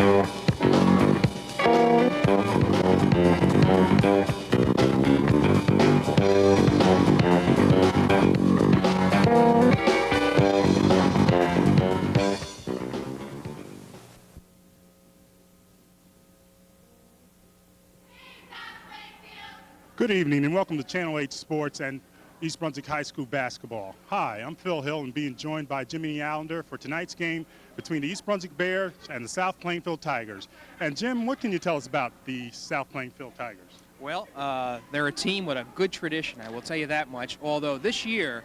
Good evening and welcome to Channel 8 Sports and East Brunswick High School basketball. Hi, I'm Phil Hill and being joined by Jimmy Allinder for tonight's game between the East Brunswick Bears and the South Plainfield Tigers. And Jim, what can you tell us about the South Plainfield Tigers? Well, they're a team with a good tradition, I will tell you that much, although this year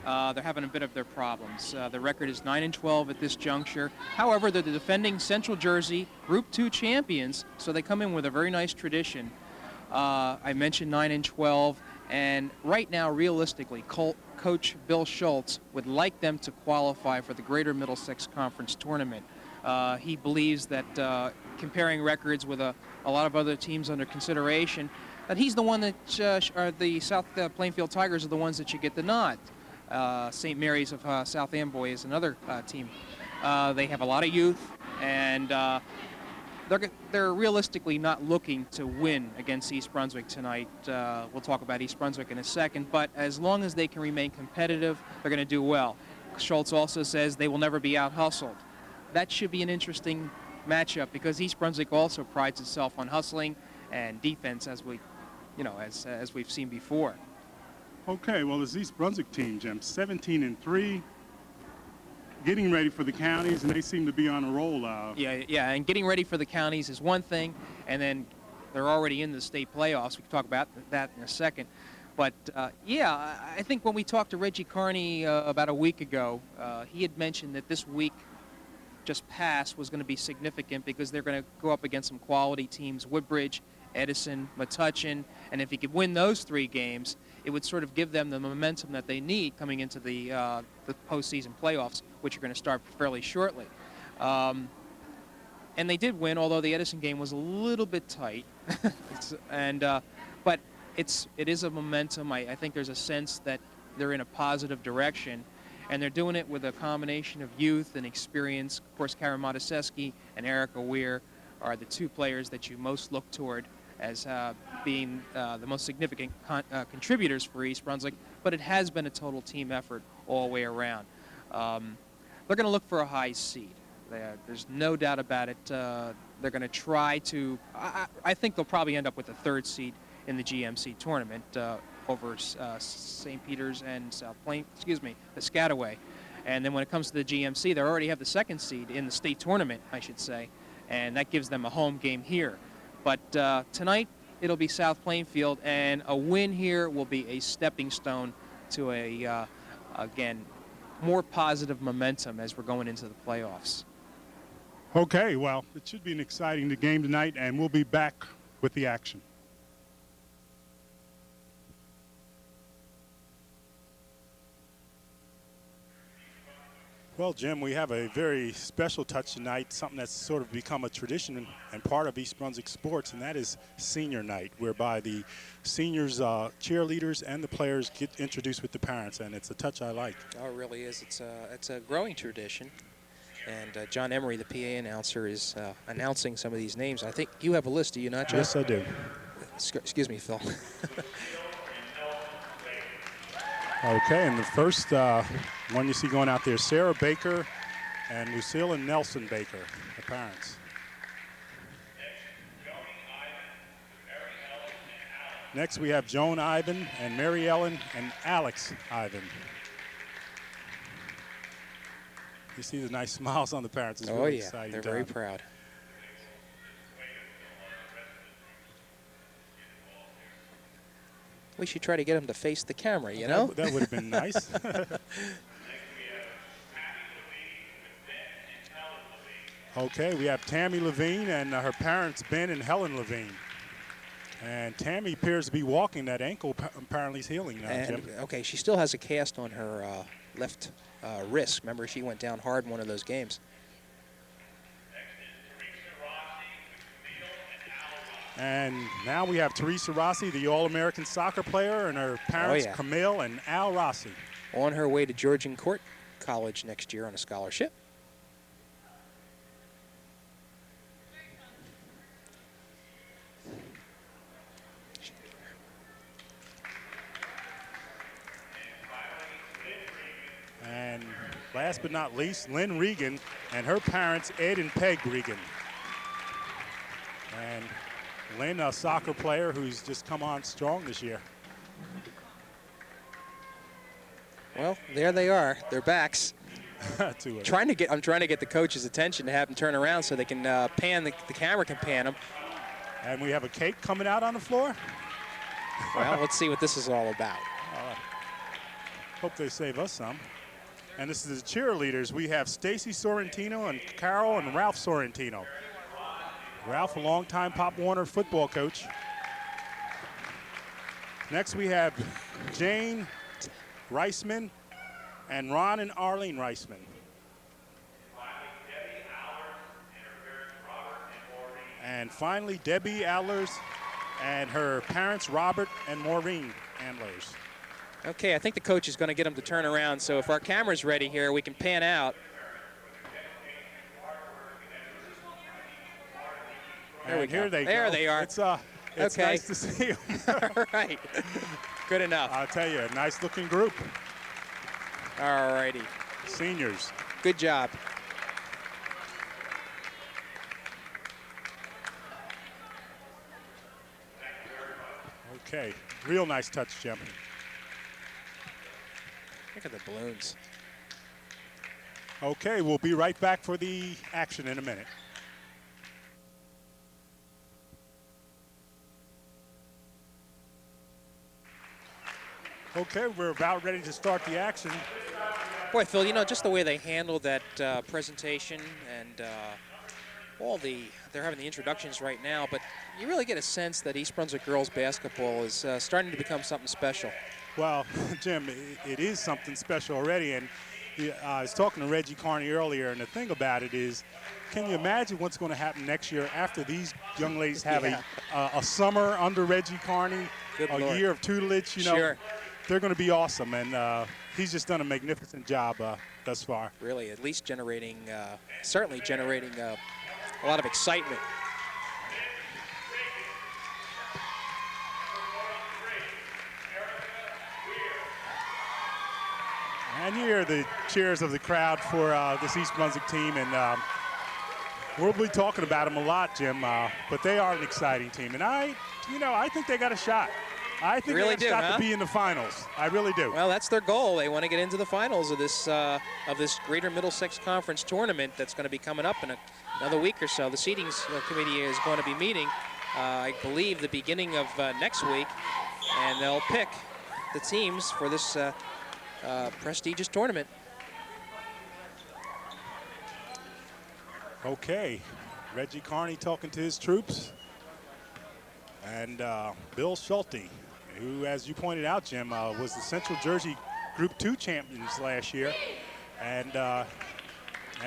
they're having a bit of their problems. The record is 9-12 at this juncture. However, they're the defending Central Jersey Group 2 champions, so they come in with a very nice tradition. I mentioned 9-12, and right now, realistically, Coach Bill Schultz would like them to qualify for the Greater Middlesex Conference Tournament. He believes that comparing records with a lot of other teams under consideration, that he's the one that the South Plainfield Tigers are the ones that should get the nod. St. Mary's of South Amboy is another team. They have a lot of youth, and they're realistically not looking to win against East Brunswick tonight. We'll talk about East Brunswick in a second, but as long as they can remain competitive, they're going to do well. Schultz also says they will never be out-hustled. That should be an interesting matchup because East Brunswick also prides itself on hustling and defense, as we've seen before. Okay, well, this East Brunswick team, Jim, 17-3. Getting ready for the counties, and they seem to be on a roll. Yeah, and getting ready for the counties is one thing, and then they're already in the state playoffs. We can talk about that in a second. But, I think when we talked to Reggie Carney about a week ago, he had mentioned that this week just passed was going to be significant because they're going to go up against some quality teams, Woodbridge, Edison, Metuchen, and if he could win those 3 games, it would sort of give them the momentum that they need coming into the postseason playoffs, which are going to start fairly shortly. And they did win, although the Edison game was a little bit tight. But it is a momentum. I think there's a sense that they're in a positive direction, and they're doing it with a combination of youth and experience. Of course, Karen Mataseski and Erica Weir are the 2 players that you most look toward as being the most significant contributors for East Brunswick, but it has been a total team effort all the way around. They're going to look for a high seed. There's no doubt about it. They're going to try to, I think they'll probably end up with the 3rd seed in the GMC tournament over St. Peter's and Piscataway. And then when it comes to the GMC, they already have the 2nd seed in the state tournament, I should say, and that gives them a home game here. But tonight, it'll be South Plainfield, and a win here will be a stepping stone to again, more positive momentum as we're going into the playoffs. Okay, well, it should be an exciting game tonight, and we'll be back with the action. Well, Jim, we have a very special touch tonight, something that's sort of become a tradition and part of East Brunswick sports, and that is senior night, whereby the seniors, cheerleaders, and the players get introduced with the parents, and it's a touch I like. Oh, it really is. It's a growing tradition, and John Emery, the PA announcer, is announcing some of these names. I think you have a list, do you not, John? Yes, I do. Excuse me, Phil. Okay, and the first one you see going out there, Sarah Baker and Lucille and Nelson Baker, the parents. Next we have Joan Ivan and Mary Ellen and Alex Ivan. You see the nice smiles on the parents. It's really exciting. They're very proud. We should try to get them to face the camera, you know? That would have been nice. Okay, we have Tammy Levine and her parents, Ben and Helen Levine. And Tammy appears to be walking. That ankle apparently is healing now, Jim. Okay, she still has a cast on her left wrist. Remember, she went down hard in one of those games. And now we have Teresa Rossi, the All-American soccer player, and her parents, Camille and Al Rossi. On her way to Georgian Court College next year on a scholarship. last but not least, Lynn Regan and her parents, Ed and Peg Regan. And Lynn, a soccer player who's just come on strong this year. Well, there they are, their backs. I'm trying to get the coach's attention to have them turn around so they can pan, the camera can pan them. And we have a cake coming out on the floor. Well, let's see what this is all about. Hope they save us some. And this is the cheerleaders. We have Stacy Sorrentino and Carol and Ralph Sorrentino. Ralph, a longtime Pop Warner football coach. Next we have Jane Reisman and Ron and Arlene Reisman. And finally, Debbie Allers and her parents, Robert and Maureen Antlers. Okay, I think the coach is going to get them to turn around, so if our camera's ready here, we can pan out. There we go. Here they there go. They are. It's okay. Nice to see them. All right. Good enough. I'll tell you, a nice-looking group. All righty. Seniors. Good job. Okay, real nice touch, Jim. Look at the balloons. Okay, we'll be right back for the action in a minute. Okay, we're about ready to start the action. Boy, Phil, you know, just the way they handled that presentation and they're having the introductions right now, but you really get a sense that East Brunswick girls basketball is starting to become something special. Well, Jim, it is something special already, and I was talking to Reggie Carney earlier, and the thing about it is, can you imagine what's going to happen next year after these young ladies have a summer under Reggie Carney, a year of tutelage, you know? Sure. They're going to be awesome, and he's just done a magnificent job thus far. Really, at least certainly generating a lot of excitement. And you hear the cheers of the crowd for this East Brunswick team, and we'll be talking about them a lot, Jim, but they are an exciting team, and I think they got a shot. I think really they got a shot to be in the finals. I really do. Well, that's their goal. They want to get into the finals of this Greater Middlesex Conference tournament that's going to be coming up in another week or so. The seedings committee is going to be meeting, I believe, the beginning of next week, and they'll pick the teams for this prestigious tournament. Okay, Reggie Carney talking to his troops, and Bill Schulte, who, as you pointed out, Jim, was the Central Jersey Group 2 champions last year. And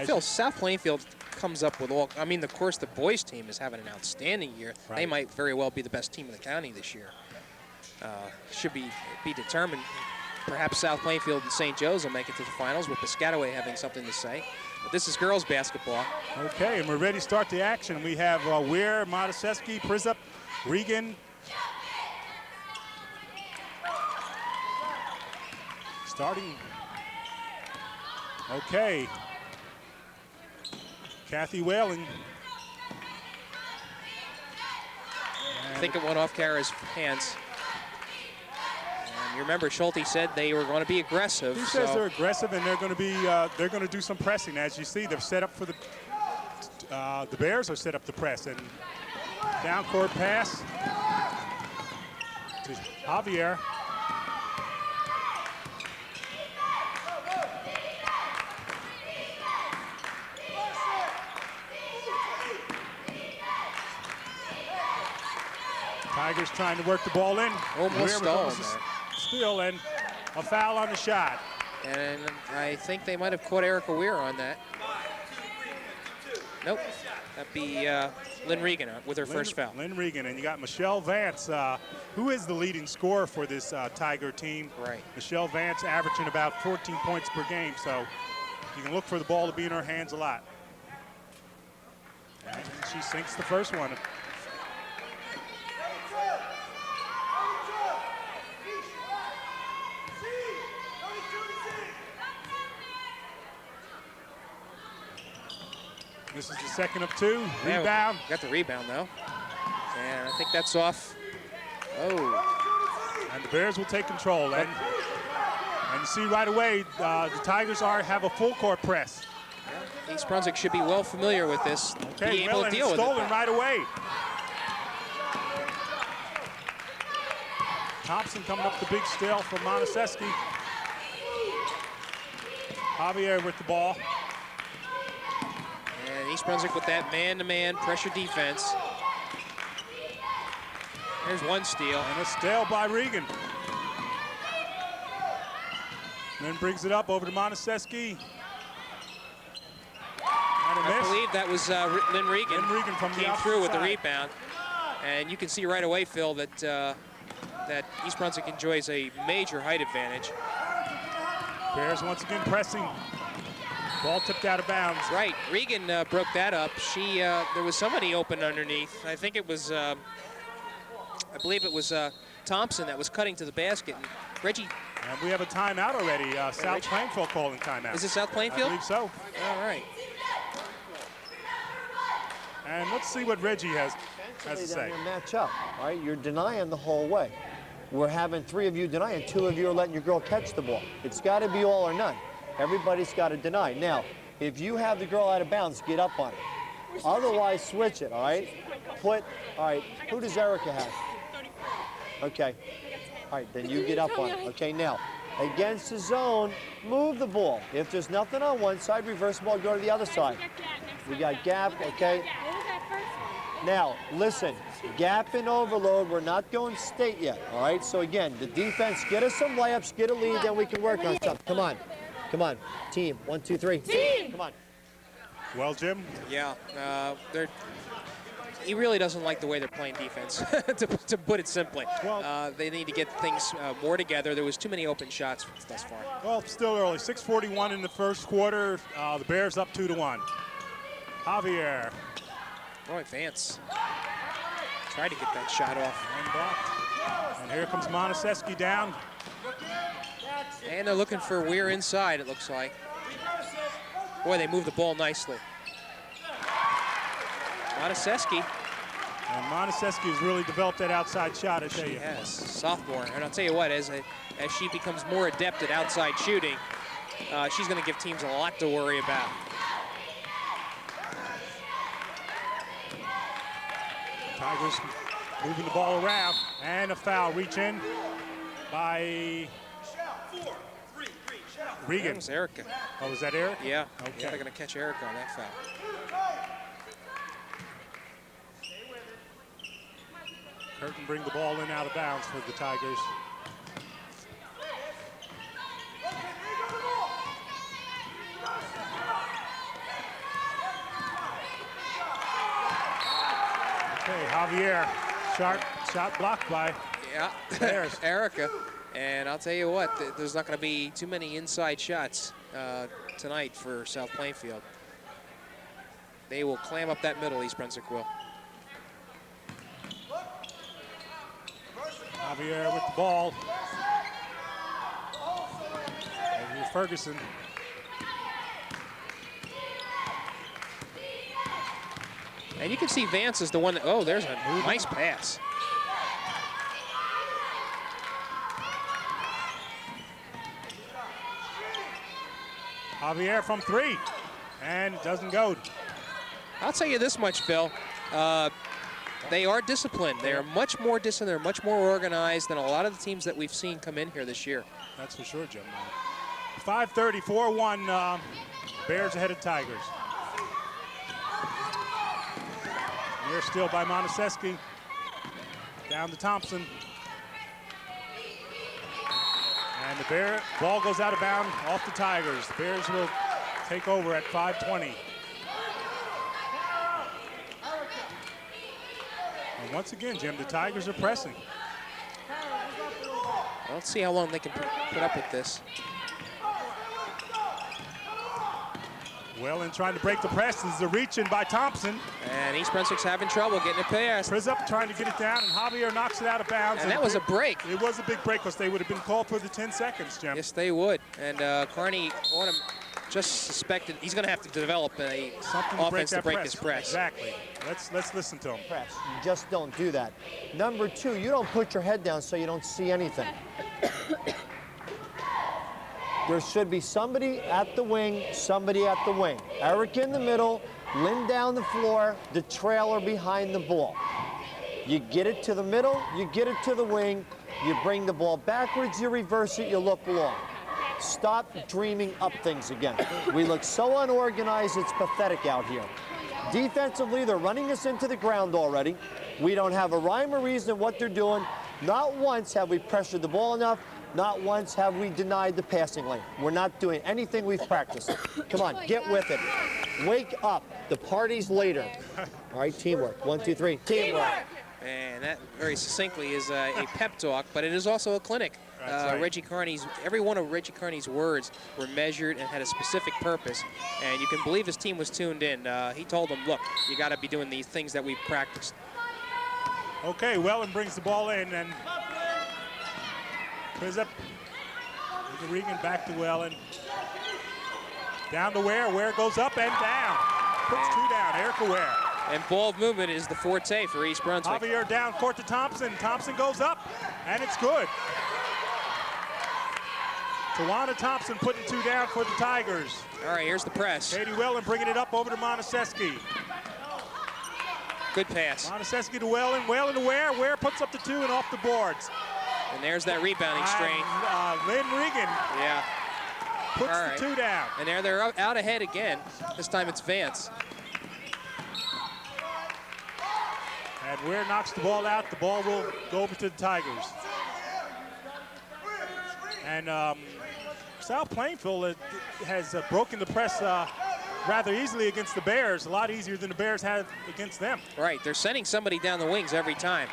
Phil, South Plainfield comes up with all, I mean, of course, the boys team is having an outstanding year. Right. They might very well be the best team in the county this year. Should be determined. Perhaps South Plainfield and St. Joe's will make it to the finals, with Piscataway having something to say. But this is girls basketball. Okay, and we're ready to start the action. We have Weir, Modisevsky, Prizup, Regan. Starting. Okay. Kathy Whalen. I think it went off Kara's hands. And you remember Schulte said they were going to be aggressive. He says they're aggressive, and they're going to do some pressing. As you see, they're set up for the Bears are set up to press, and down court pass to Javier. Tigers trying to work the ball in. Almost stalled there. Steal, and a foul on the shot. And I think they might have caught Erica Weir on that. Nope. That'd be Lynn Regan with her first foul. Lynn Regan, and you got Michelle Vance, who is the leading scorer for this Tiger team. Right. Michelle Vance averaging about 14 points per game, so you can look for the ball to be in her hands a lot. And she sinks the first one. This is the second of two. Yeah, Rebound. got the rebound, though. And I think that's off. Oh. And the Bears will take control. And you see right away, the Tigers have a full court press. Yeah. East Brunswick should be well familiar with this. Okay, be able to deal with stolen it. right away. Thompson coming up the big steal from Monaseski. Javier with the ball. And East Brunswick with that man-to-man pressure defense. There's one steal. And a steal by Regan. And then brings it up over to Monaseski. And I believe that was Lynn Regan. Lynn Regan from the came through with the side. rebound. And you can see right away, Phil, that that East Brunswick enjoys a major height advantage. Bears once again pressing. Ball tipped out of bounds. Right, Regan broke that up. There was somebody open underneath. I think it was, I believe it was Thompson that was cutting to the basket. And Reggie. And we have a timeout already. South Plainfield calling timeout. Is it South Plainfield? I believe so. All right. And let's see what Reggie has to say. Match up, all right? You're denying the whole way. We're having 3 of you denying, 2 of you are letting your girl catch the ball. It's got to be all or none. Everybody's got to deny. Now, if you have the girl out of bounds, get up on it. Otherwise, switch it, all right? All right, who does Erica have? Okay. All right, then you get up on it. Okay, now, against the zone, move the ball. If there's nothing on one side, reverse the ball, go to the other side. We got gap, okay? Now, listen, gap and overload, we're not going state yet, all right? So again, the defense, get us some layups, get a lead, then we can work on something. Come on, come on, team, 1, 2, 3, come on. Well, Jim? Yeah, he really doesn't like the way they're playing defense, to put it simply. Well, they need to get things more together. There was too many open shots thus far. Well, still early. 6:41 in the first quarter. The Bears up 2-1. Javier. Roy Vance tried to get that shot off. And blocked. And here comes Monaseski down. And they're looking for Weir inside, it looks like. Boy, they moved the ball nicely. Monaseski. And Monaseski has really developed that outside shot, I tell you. Yes, sophomore. And I'll tell you what, as she becomes more adept at outside shooting, she's going to give teams a lot to worry about. Tigers moving the ball around. And a foul. Reach in by Regan. That was Erica. Oh, was that Eric? Yeah. Okay. Yeah, they're going to catch Erica on that foul. Curtin bring the ball in out of bounds for the Tigers. Okay, Javier, sharp shot blocked by Bears. Erica. And I'll tell you what, there's not going to be too many inside shots tonight for South Plainfield. They will clam up that middle, East Brunswick will. Javier with the ball. Over to Ferguson. And you can see Vance is the one that, oh, there's a nice pass. Javier from 3, and it doesn't go. I'll tell you this much, Phil. They are disciplined. They are much more disciplined. They're much more organized than a lot of the teams that we've seen come in here this year. That's for sure, Jim. 5:30, 4-1, Bears ahead of Tigers. Near steal by Monaseski. Down to Thompson. And the ball goes out of bounds off the Tigers. The Bears will take over at 5:20. And once again, Jim, the Tigers are pressing. Let's see how long they can put up with this. Whalen trying to break the press. This is a reach in by Thompson. And East Brunswick's having trouble getting it past. Prizup trying to get it down, and Javier knocks it out of bounds. And that was a break. It was a big break because they would have been called for the 10 seconds, Jim. Yes, they would. And Carney just suspected he's going to have to develop a Something offense to break press. this press. Exactly. Let's listen to him. Press. You just don't do that. Number two, you don't put your head down so you don't see anything. There should be somebody at the wing, somebody at the wing. Eric in the middle, Lynn down the floor, the trailer behind the ball. You get it to the middle, you get it to the wing, you bring the ball backwards, you reverse it, you look long. Stop dreaming up things again. We look so unorganized, it's pathetic out here. Defensively, they're running us into the ground already. We don't have a rhyme or reason what they're doing. Not once have we pressured the ball enough. Not once have we denied the passing lane. We're not doing anything we've practiced. Come on, get with it. Wake up. The party's later. All right, teamwork. 1, 2, 3. Teamwork. And that very succinctly is a pep talk, but it is also a clinic. Right. Reggie Carney's, every one of Reggie Carney's words were measured and had a specific purpose. And you can believe his team was tuned in. He told them, look, you got to be doing these things that we've practiced. Okay, Wellen brings the ball in, and Prizzup. Regan back to Wellen. Down to Ware goes up and down. Puts two down, Erica Ware. And ball movement is the forte for East Brunswick. Javier down court to Thompson. Thompson goes up, and it's good. Tawana Thompson putting two down for the Tigers. All right, here's the press. Katie Wellen bringing it up over to Monaseski. Good pass. Monaseski to Wellen. Wellen to Ware. Ware puts up the two and off the boards. And there's that rebounding strain. Lynn Regan Yeah. puts All right. the two down. And there they're out ahead again. This time it's Vance. And Ware knocks the ball out. The ball will go over to the Tigers. And South Plainfield has broken the press rather easily against the Bears, a lot easier than the Bears had against them. Right, they're sending somebody down the wings every time.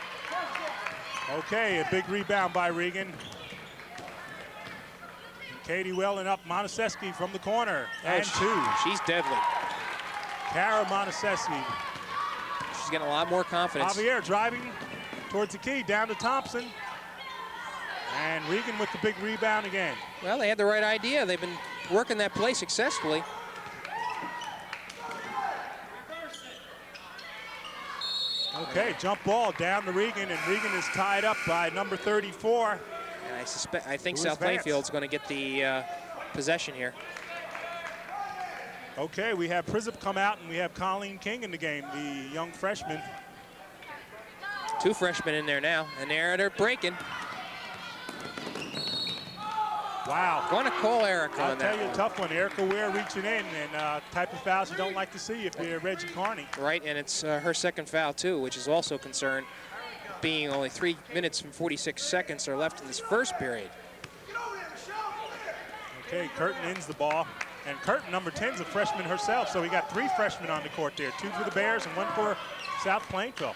Okay, a big rebound by Regan. And Katie Wellen up, Monaseski from the corner, and two. She's deadly. Kara Monaseski. She's getting a lot more confidence. Javier driving towards the key, down to Thompson. And Regan with the big rebound again. Well, they had the right idea. They've been working that play successfully. Okay, jump ball down to Regan, and Regan is tied up by number 34. And I think Who is South Vance? Plainfield's going to get the possession here. Okay, we have Prizzup come out, and we have Colleen King in the game, the young freshman. Two freshmen in there now, and they're breaking. Wow. Want to call Erica I'll on tell that you, a one. tough one. Erica Ware reaching in, and type of fouls you don't like to see if you're Reggie Carney. Right, and it's her second foul too, which is also a concern, being only 3 minutes and 46 seconds are left in this first period. Okay, Curtin ends the ball. And Curtin, number 10, is a freshman herself, so we got three freshmen on the court there. Two for the Bears and one for South Plainfield.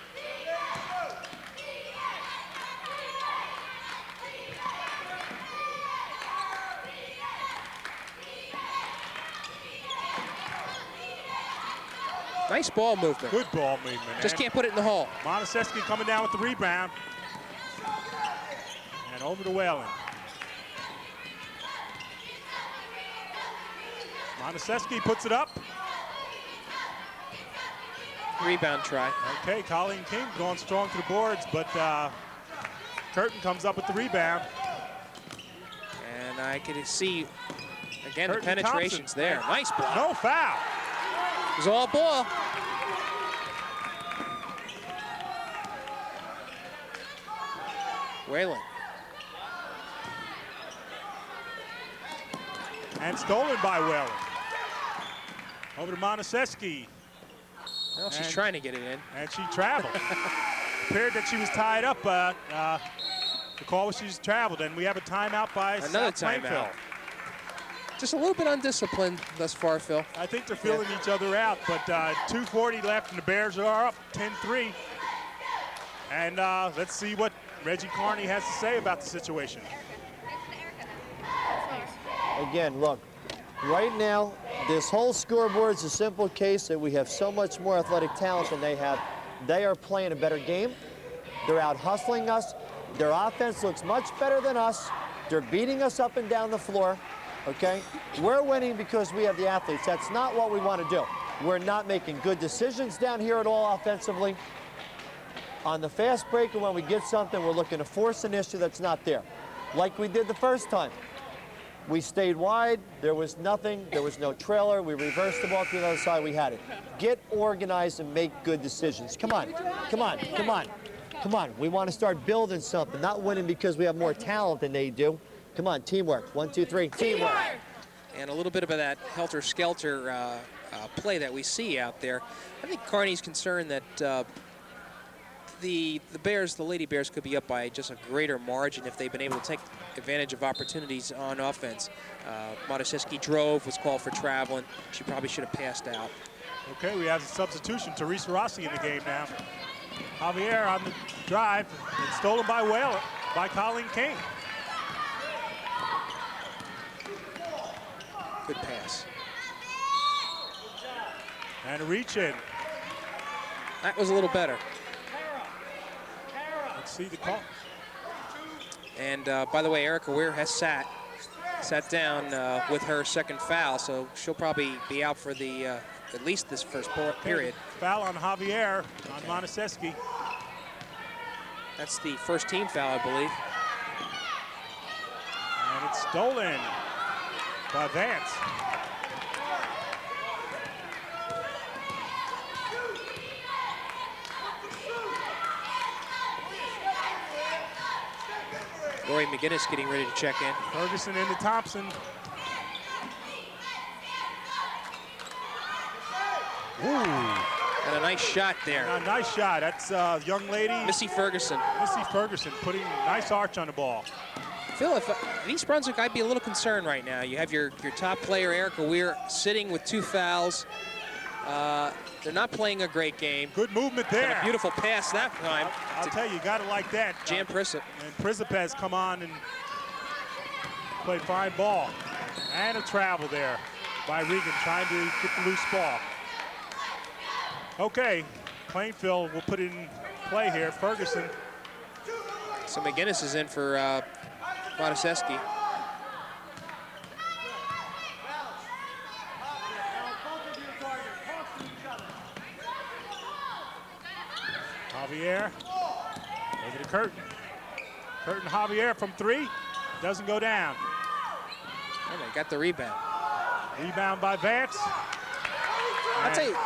Nice ball movement. Good ball movement. Just can't put it in the hole. Monaseski coming down with the rebound. And over to Whalen. Monaseski puts it up. Rebound try. Okay, Colleen King going strong to the boards, but Curtin comes up with the rebound. And I can see, again, Curtin the penetration's Thompson. there. Nice block. No foul. It was all ball. Whalen. And stolen by Whalen. Over to Monaseski. Well, she's And- trying to get it in. And she traveled. Appeared that she was tied up. The call was she's traveled, and we have a timeout by Another South Plainfield. timeout. Just a little bit undisciplined thus far, Phil. I think they're feeling each other out, but 2:40 left, and the Bears are up 10-3. And let's see what Reggie Carney has to say about the situation. Again, look, right now, this whole scoreboard is a simple case that we have so much more athletic talent than they have. They are playing a better game. They're out hustling us. Their offense looks much better than us. They're beating us up and down the floor. okay? We're winning because we have the athletes. That's not what we want to do. We're not making good decisions down here at all offensively. On the fast break, and when we get something, we're looking to force an issue that's not there, like we did the first time. We stayed wide. There was nothing. There was no trailer. We reversed the ball to the other side. We had it. Get organized and make good decisions. Come on. Come on. Come on. Come on. We want to start building something, not winning because we have more talent than they do. Come on. Teamwork. 1, 2, 3. Teamwork. And a little bit of that helter-skelter play that we see out there. I think Kearney's concerned that the Bears, the Lady Bears, could be up by just a greater margin if they've been able to take advantage of opportunities on offense. Modesiski drove, was called for traveling. She probably should have passed out. Okay, we have a substitution. Teresa Rossi in the game now. Javier on the drive. It's stolen by Colleen King. Good pass. And a reach in. That was a little better. Let's see the call. And by the way, Erica Weir has sat down with her second foul, so she'll probably be out for the at least this first period. Foul on Javier on Monaseski. That's the first team foul, I believe. And it's stolen by Vance. Lori McGinnis getting ready to check in. Ferguson into Thompson. Ooh. And a nice shot there. A nice shot. That's young lady. Missy Ferguson. Missy Ferguson putting a nice arch on the ball. Phil, if in East Brunswick, I'd be a little concerned right now. You have your top player, Erica Weir, sitting with 2 fouls. They're not playing a great game. Good movement there. And a beautiful pass that time. I'll tell you, you got to like that. Jan Prissip. And Prissip has come on and played fine ball. And a travel there by Regan trying to get the loose ball. Okay, Plainfield will put it in play here. Ferguson. So McGinnis is in for Monaseski. Javier over to Curtin. Curtin Javier from 3. Doesn't go down. And they got the rebound. Rebound by Vance. I'll tell you,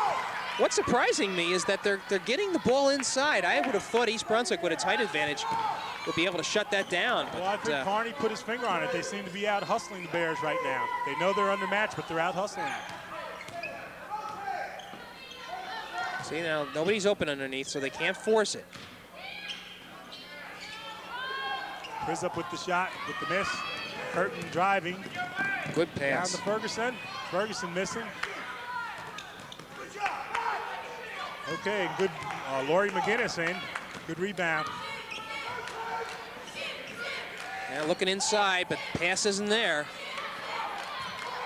what's surprising me is that they're getting the ball inside. I would have thought East Brunswick with a tight advantage would be able to shut that down. Well, I think Kearney put his finger on it. They seem to be out hustling the Bears right now. They know they're undermatched, but they're out hustling. See, now nobody's open underneath, so they can't force it. Priz up with the shot, with the miss. Curtin driving. Good pass. Down to Ferguson. Ferguson missing. Okay, good. Lori McGinnis in. Good rebound. Yeah, looking inside, but pass isn't there.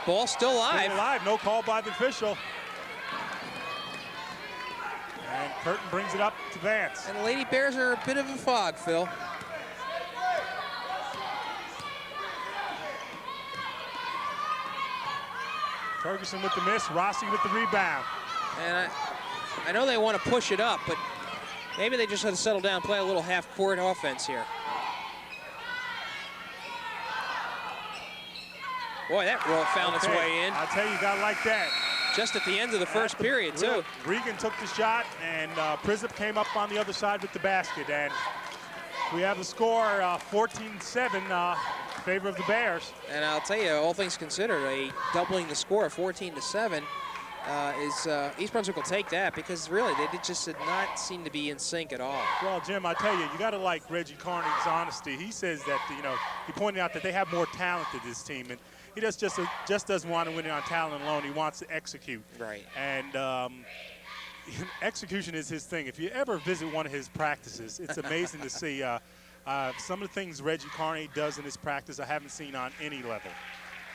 Ball still live. Still alive. No call by the official. And Curtin brings it up to Vance. And the Lady Bears are a bit of a fog, Phil. Ferguson with the miss, Rossi with the rebound. And I know they want to push it up, but maybe they just have to settle down, play a little half-court offense here. Boy, that roll found its way in. I'll tell you, got like that. Just at the end of the first period, too. Regan took the shot, and Prizzip came up on the other side with the basket. And we have the score 14-7 in favor of the Bears. And I'll tell you, all things considered, doubling the score 14-7 is East Brunswick will take that, because really they just did not seem to be in sync at all. Well, Jim, I tell you, you got to like Reggie Kearney's honesty. He says that he pointed out that they have more talent than this team, and he just doesn't want to win it on talent alone. He wants to execute. Right. And execution is his thing. If you ever visit one of his practices, it's amazing to see some of the things Reggie Kearney does in his practice I haven't seen on any level.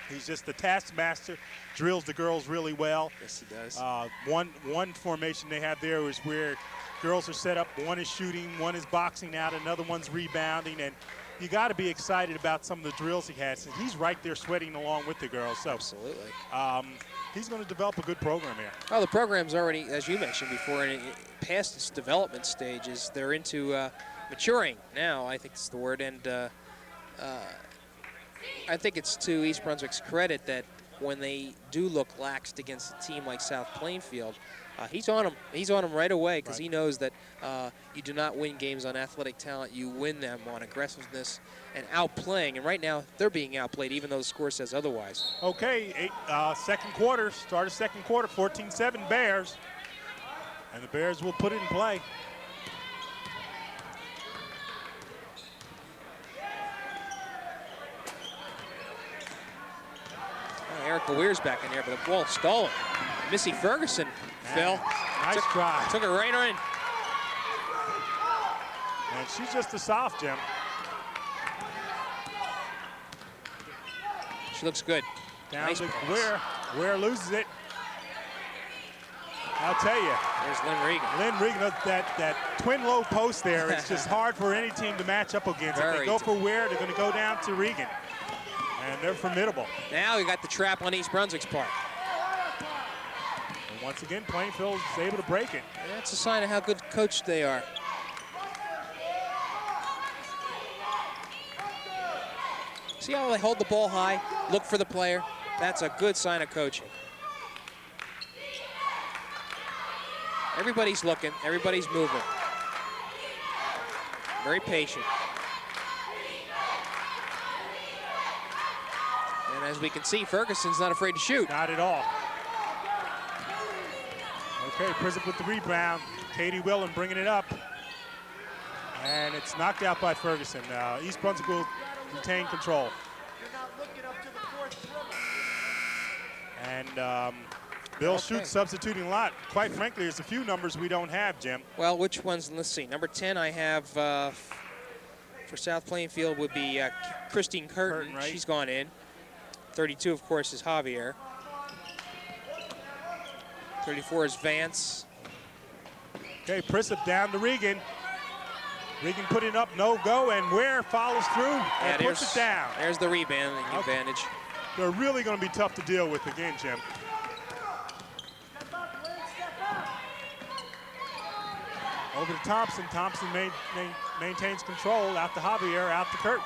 He's just the taskmaster, drills the girls really well. Yes, he does. One formation they have there is where girls are set up. One is shooting, one is boxing out, another one's rebounding, and you got to be excited about some of the drills he has. And he's right there sweating along with the girls. So Absolutely. he's going to develop a good program here. Well, the program's already, as you mentioned before, past its development stages. They're into maturing now, I think it's the word. And I think it's to East Brunswick's credit that when they do look laxed against a team like South Plainfield, he's on them. He's on them right away because he knows that you do not win games on athletic talent. You win them on aggressiveness and outplaying. And right now, they're being outplayed, even though the score says otherwise. Okay, second quarter, start of second quarter, 14-7 Bears. And the Bears will put it in play. Erica Weir's back in there, but the ball stolen. Missy Ferguson, Phil. Nice try. Took it right in. And she's just a soft gem. She looks good. Down Nice to pass. Ware loses it. I'll tell you. There's Lynn Regan. Lynn Regan, that twin low post there, it's just hard for any team to match up against. If they go for Ware, they're going to go down to Regan. And they're formidable. Now we got the trap on East Brunswick's part. And once again, Plainfield is able to break it. And that's a sign of how good coached they are. See how they hold the ball high, look for the player? That's a good sign of coaching. Everybody's looking, everybody's moving. Very patient. And as we can see, Ferguson's not afraid to shoot. Not at all. Okay, Prizzip with the rebound. Katie Willen bringing it up. And it's knocked out by Ferguson. East Brunswick will retain control. You're not looking up to the fourth dribble. And Bill Schutt substituting a lot. Quite frankly, there's a few numbers we don't have, Jim. Well, which ones? Let's see. Number 10 I have for South Plainfield would be Christine Curtin. Right? She's gone in. 32, of course, is Javier. 34 is Vance. Okay, Prizzip down to Regan. Regan putting up, no go, and Ware follows through and puts it down. There's the rebounding advantage. They're really going to be tough to deal with again, Jim. Over to Thompson. Thompson maintains control. Out to Javier, out to Curtin.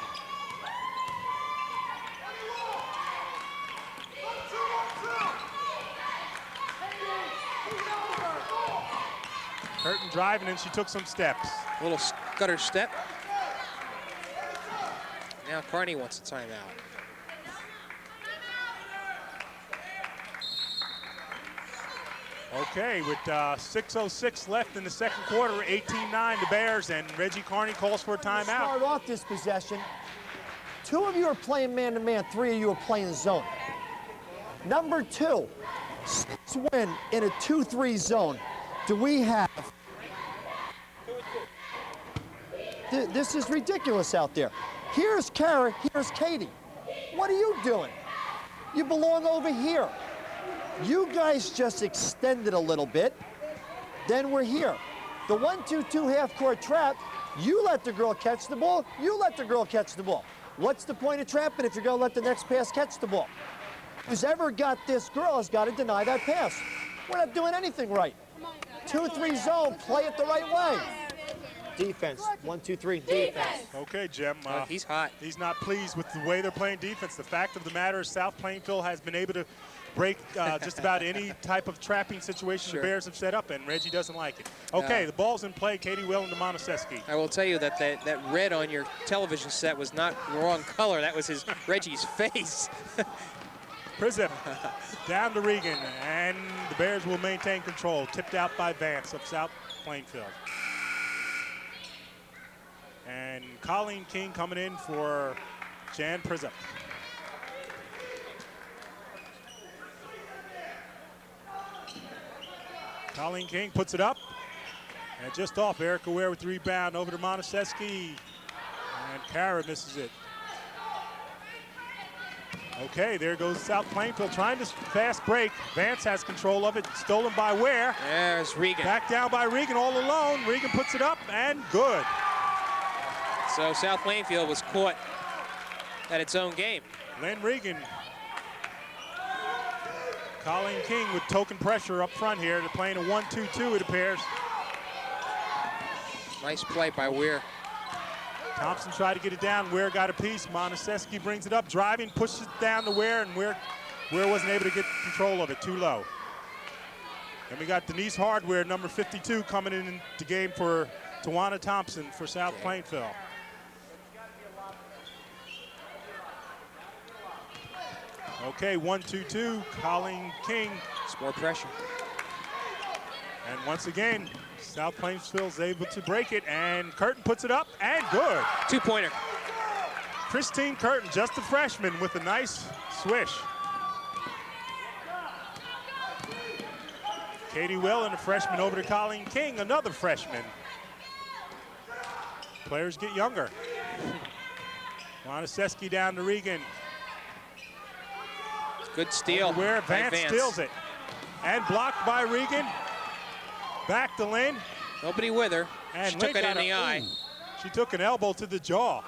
Curtin driving, and she took some steps. A little gutter step. Now Carney wants a timeout. Okay, with 6:06 left in the second quarter, 18-9 the Bears, and Reggie Carney calls for a timeout. Start off this possession. 2 of you are playing man-to-man, 3 of you are playing zone. Number 2, 6 win in a 2-3 zone. Do we have? This is ridiculous out there. Here's Kara, here's Katie. What are you doing? You belong over here. You guys just extended a little bit. Then we're here. The 1-2-2 half-court trap, you let the girl catch the ball, you let the girl catch the ball. What's the point of trapping if you're going to let the next pass catch the ball? Who's ever got this girl has got to deny that pass. We're not doing anything right. 2-3 zone, play it the right way. Defense, 1-2-3, defense. Okay, Jim. He's hot. He's not pleased with the way they're playing defense. The fact of the matter is South Plainfield has been able to break just about any type of trapping situation the Bears have set up, and Reggie doesn't like it. Okay, the ball's in play. Katie Willen to Monoseski. I will tell you that that red on your television set was not the wrong color. That was Reggie's face. Prizzip down to Regan, and the Bears will maintain control. Tipped out by Vance of South Plainfield. And Colleen King coming in for Jan Prizzip. Colleen King puts it up. And just off, Erica Ware with the rebound over to Monoseski. And Kara misses it. Okay, there goes South Plainfield trying to fast break. Vance has control of it, stolen by Ware. There's Regan. Back down by Regan all alone. Regan puts it up and good. So South Plainfield was caught at its own game. Lynn Regan. Colleen King with token pressure up front here. They're playing a 1-2-2, it appears. Nice play by Weir. Thompson tried to get it down. Weir got a piece. Monaseski brings it up, driving, pushes it down to Weir, and Weir wasn't able to get control of it, too low. And we got Denise Hardware, number 52, coming in the game for Tawana Thompson for South Plainfield. Okay, 1-2-2, Colleen King. It's more pressure. And once again, South Plainfield's able to break it, and Curtin puts it up, and good. Two-pointer. Christine Curtin, just a freshman, with a nice swish. Katie Whalen, a freshman, over to Colleen King, another freshman. Players get younger. Monaseski down to Regan. Good steal. Where Vance steals it. And blocked by Regan. Back to Lynn. Nobody with her. And she took it in the eye. She took an elbow to the jaw.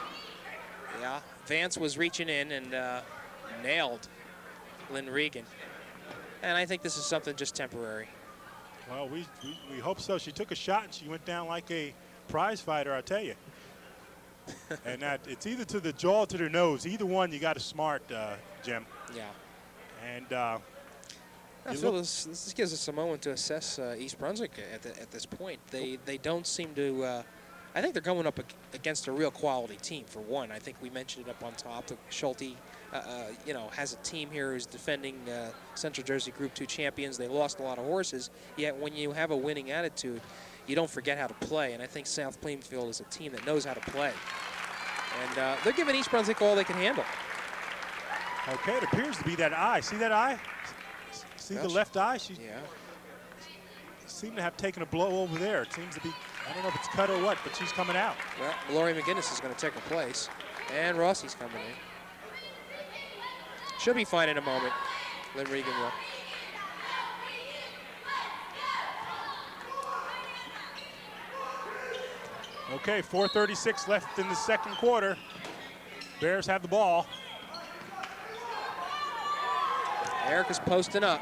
Yeah, Vance was reaching in and nailed Lynn Regan. And I think this is something just temporary. Well, we hope so. She took a shot and she went down like a prize fighter, I tell you. And that it's either to the jaw or to the nose. Either one, you got to smart, Jim. Yeah. And I feel this gives us a moment to assess East Brunswick at this point. They don't seem to. I think they're going up against a real quality team. For one, I think we mentioned it up on top. Schulte, has a team here who's defending Central Jersey Group 2 champions. They lost a lot of horses. Yet when you have a winning attitude, you don't forget how to play. And I think South Plainfield is a team that knows how to play. And they're giving East Brunswick all they can handle. Okay, it appears to be that eye. See that eye? See the left eye? She seemed to have taken a blow over there. It seems to be, I don't know if it's cut or what, but she's coming out. Well, Lori McGinnis is going to take her place. And Rossi's coming in. She'll be fine in a moment. Lynn Regan will. Okay, 4:36 left in the second quarter. Bears have the ball. Erica's posting up.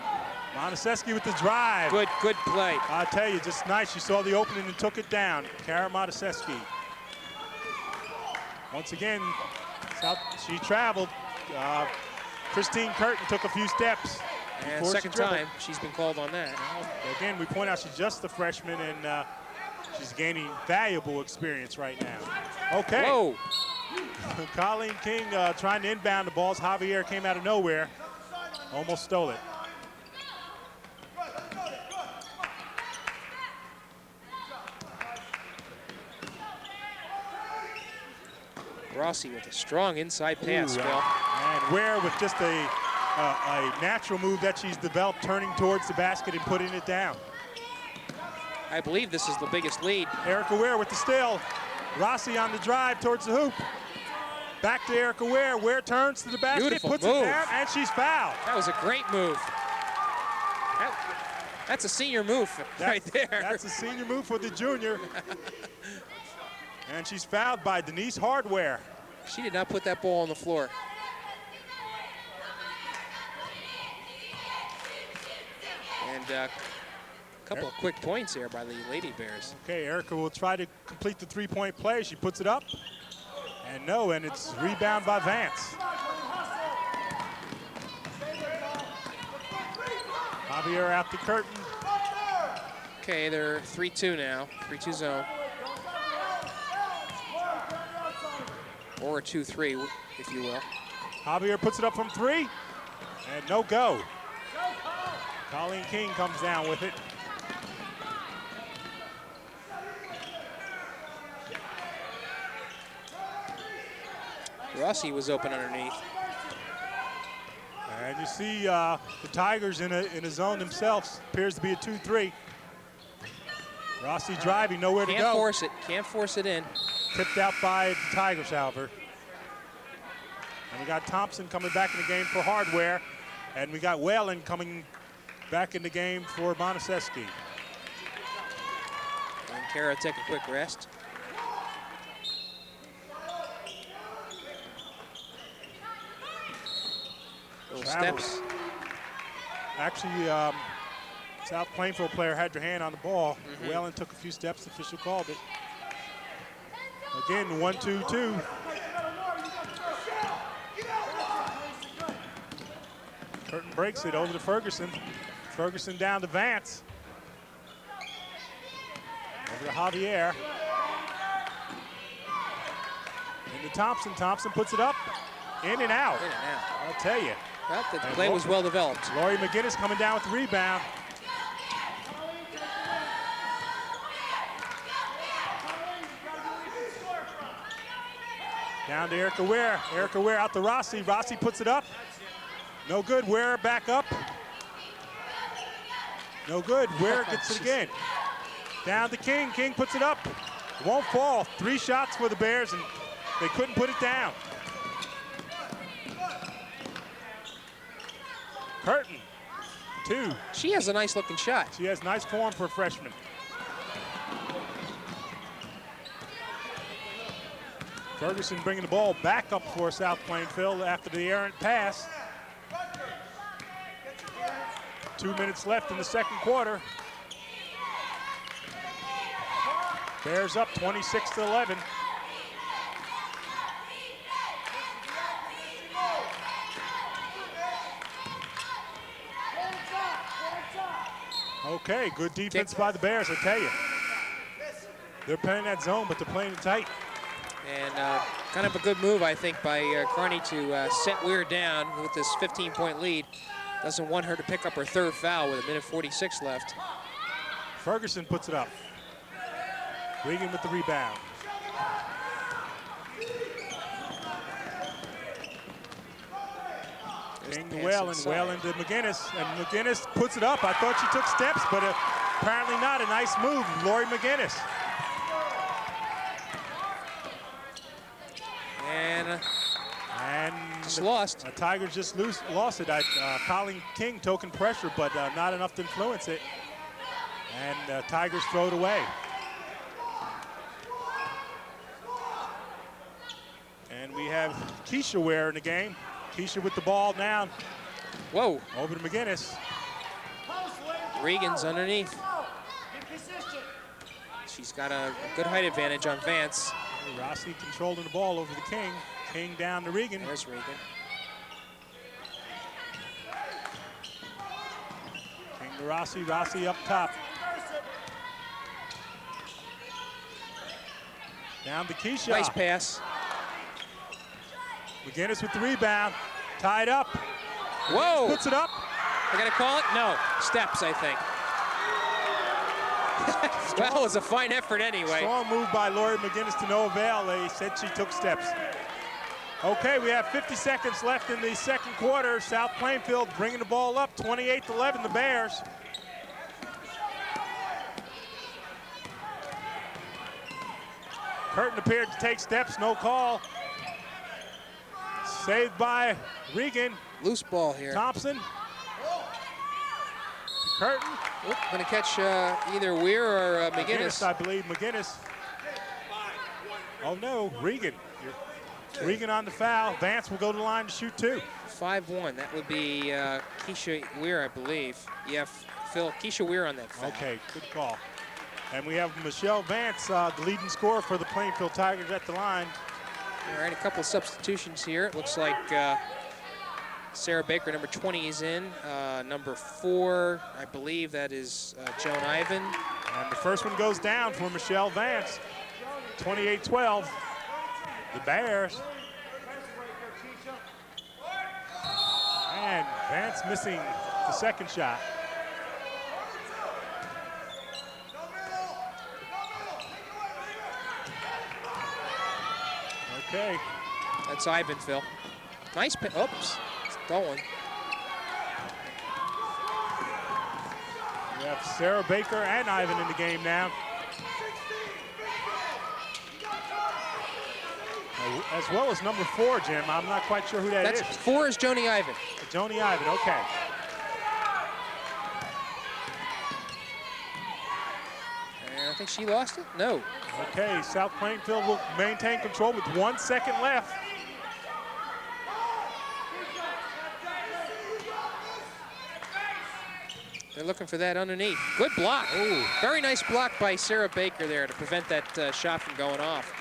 Monaseski with the drive. Good play. I tell you, just nice. She saw the opening and took it down. Kara Monaseski. Once again, she traveled. Christine Curtin took a few steps. And second time she's been called on that. Again, we point out she's just a freshman, and she's gaining valuable experience right now. Okay. Whoa. Colleen King trying to inbound the balls. Javier came out of nowhere. Almost stole it. Rossi with a strong inside pass, Phil. And Ware with just a natural move that she's developed, turning towards the basket and putting it down. I believe this is the biggest lead. Erica Ware with the steal. Rossi on the drive towards the hoop. Back to Erica Ware. Ware turns to the basket, Beautiful puts move. it down, and she's fouled. That was a great move. That's a senior move right there. That's a senior move for the junior. And she's fouled by Denise Hardware. She did not put that ball on the floor. And a couple of quick points here by the Lady Bears. Okay, Erica will try to complete the three-point play. She puts it up. And no, and it's rebound by Vance. Javier out to Curtin. Okay, they're 3-2 now, 3-2 zone. Or a 2-3, if you will. Javier puts it up from three, and no go. Colleen King comes down with it. Rossi was open underneath. And you see the Tigers in a zone themselves. Appears to be a 2-3. Rossi driving, nowhere to go. Can't force it. Can't force it in. Tipped out by the Tigers, however. And we got Thompson coming back in the game for Hardware. And we got Whalen coming back in the game for Monaseski. And Kara take a quick rest. Little Travels. steps. Actually, South Plainfield player had their hand on the ball. Whalen took a few steps. The official called it. Again, 1-2-2. Curtin breaks it over to Ferguson. Ferguson down to Vance. Over to Javier. Into Thompson. Thompson puts it up. In and out. In and out. I'll tell you. Well, the play was well developed. Laurie McGinnis coming down with the rebound. Down to Erica Ware. Erica Ware out to Rossi. Rossi puts it up. No good. Ware back up. No good. Ware gets it again. Down to King. King puts it up. Won't fall. 3 shots for the Bears, and they couldn't put it down. Curtin, 2. She has a nice looking shot. She has nice form for a freshman. Ferguson bringing the ball back up for South Plainfield after the errant pass. 2 minutes left in the second quarter. Bears up 26-11. Okay, good defense by the Bears, I tell you. They're playing that zone, but they're playing it tight. And kind of a good move, I think, by Carney to set Weir down with this 15-point lead. Doesn't want her to pick up her 3rd foul with 1:46 left. Ferguson puts it up. Regan with the rebound. King to Whalen, Whalen to McGinnis, and McGinnis puts it up. I thought she took steps, but apparently not. A nice move, Laurie McGinnis. And just lost. The Tigers just lost it. Colin King token pressure, but not enough to influence it. And Tigers throw it away. And we have Keisha Ware in the game. Keisha with the ball now. Whoa. Over to McGinnis. Regan's underneath. She's got a good height advantage on Vance. Rossi controlling the ball over the King. King down to Regan. There's Regan. King to Rossi. Rossi up top. Down to Keisha. Nice pass. McGinnis with the rebound. Tied up. Whoa. Puts it up. They're going to call it? No. Steps, I think. Well, it was a fine effort anyway. Strong move by Laurie McGinnis to no avail. They said she took steps. Okay, we have 50 seconds left in the second quarter. South Plainfield bringing the ball up, 28-11, the Bears. Curtin appeared to take steps, no call. Saved by Regan. Loose ball here. Thompson. Curtin. Going to catch either Weir or McGinnis. I believe McGinnis. Oh no, Regan. Regan on the foul. Vance will go to the line to shoot 2. 5-1. That would be Keisha Weir, I believe. Yeah, Phil, Keisha Weir on that foul. Okay, good call. And we have Michelle Vance, the leading scorer for the Plainfield Tigers at the line. All right, a couple of substitutions here. It looks like Sarah Baker, number 20, is in. Number 4, I believe that is Joan Ivan. And the first one goes down for Michelle Vance. 28-12. The Bears. And Vance missing the second shot. Okay. That's Ivan, Phil. Nice pin. Oops. Stolen. We have Sarah Baker and Ivan in the game now. As well as number 4, Jim. I'm not quite sure who that is. 4 is Joni Ivan. Joni Ivan, okay. And I think she lost it? No. Okay, South Plainfield will maintain control with 1 second left. They're looking for that underneath. Good block. Ooh. Very nice block by Sarah Baker there to prevent that shot from going off.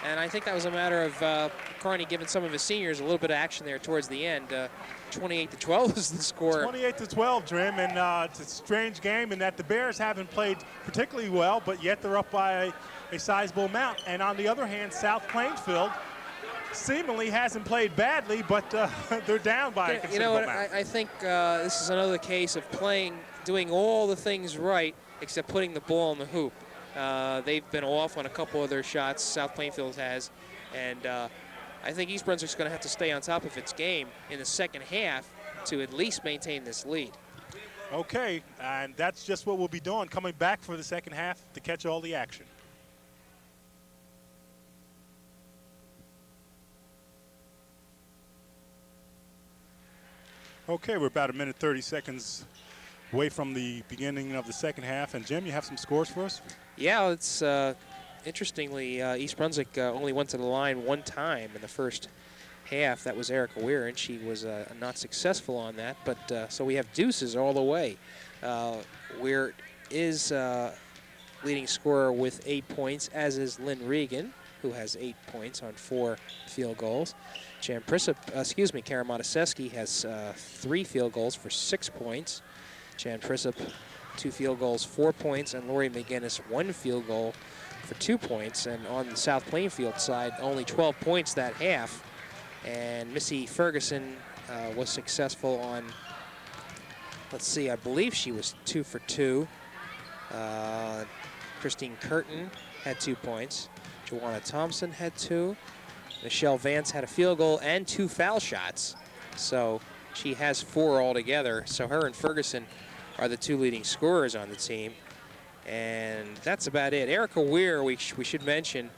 And I think that was a matter of Kearney giving some of his seniors a little bit of action there towards the end. 28-12 is the score. 28-12, Jim, and it's a strange game in that the Bears haven't played particularly well, but yet they're up by a sizable amount. And on the other hand, South Plainfield seemingly hasn't played badly, but they're down by a considerable amount. I think this is another case of doing all the things right except putting the ball in the hoop. They've been off on a couple of their shots, South Plainfield has, and I think East Brunswick's going to have to stay on top of its game in the second half to at least maintain this lead. Okay, and that's just what we'll be doing, coming back for the second half to catch all the action. Okay, we're about a minute 30 seconds away from the beginning of the second half. And Jim, you have some scores for us? Yeah, it's interestingly, East Brunswick only went to the line one time in the first half. That was Erica Weir, and she was not successful on that. But so we have deuces all the way. Weir is leading scorer with 8 points, as is Lynn Regan, who has 8 points on 4 field goals. Karen Mataseski has 3 field goals for 6 points. Jan Prisup, 2 field goals, 4 points, and Lori McGinnis, 1 field goal for 2 points. And on the South Plainfield side, only 12 points that half. And Missy Ferguson was successful on, let's see, I believe she was 2 for 2. Christine Curtin had 2 points. Joanna Thompson had 2. Michelle Vance had a field goal and 2 foul shots. So she has 4 altogether. So her and Ferguson are the 2 leading scorers on the team. And that's about it. Erica Weir, we should mention,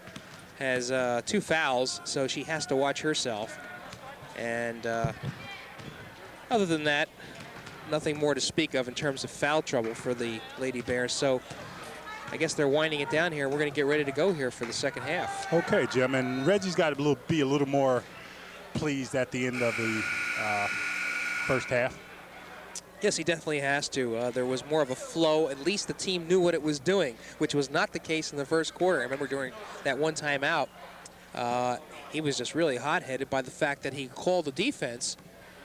has 2 fouls, so she has to watch herself. And other than that, nothing more to speak of in terms of foul trouble for the Lady Bears. So I guess they're winding it down here. We're going to get ready to go here for the second half. Okay, Jim, and Reggie's got to be a little more pleased at the end of the first half. Yes, he definitely has to. There was more of a flow. At least the team knew what it was doing, which was not the case in the first quarter. I remember during that one timeout, he was just really hot-headed by the fact that he called the defense,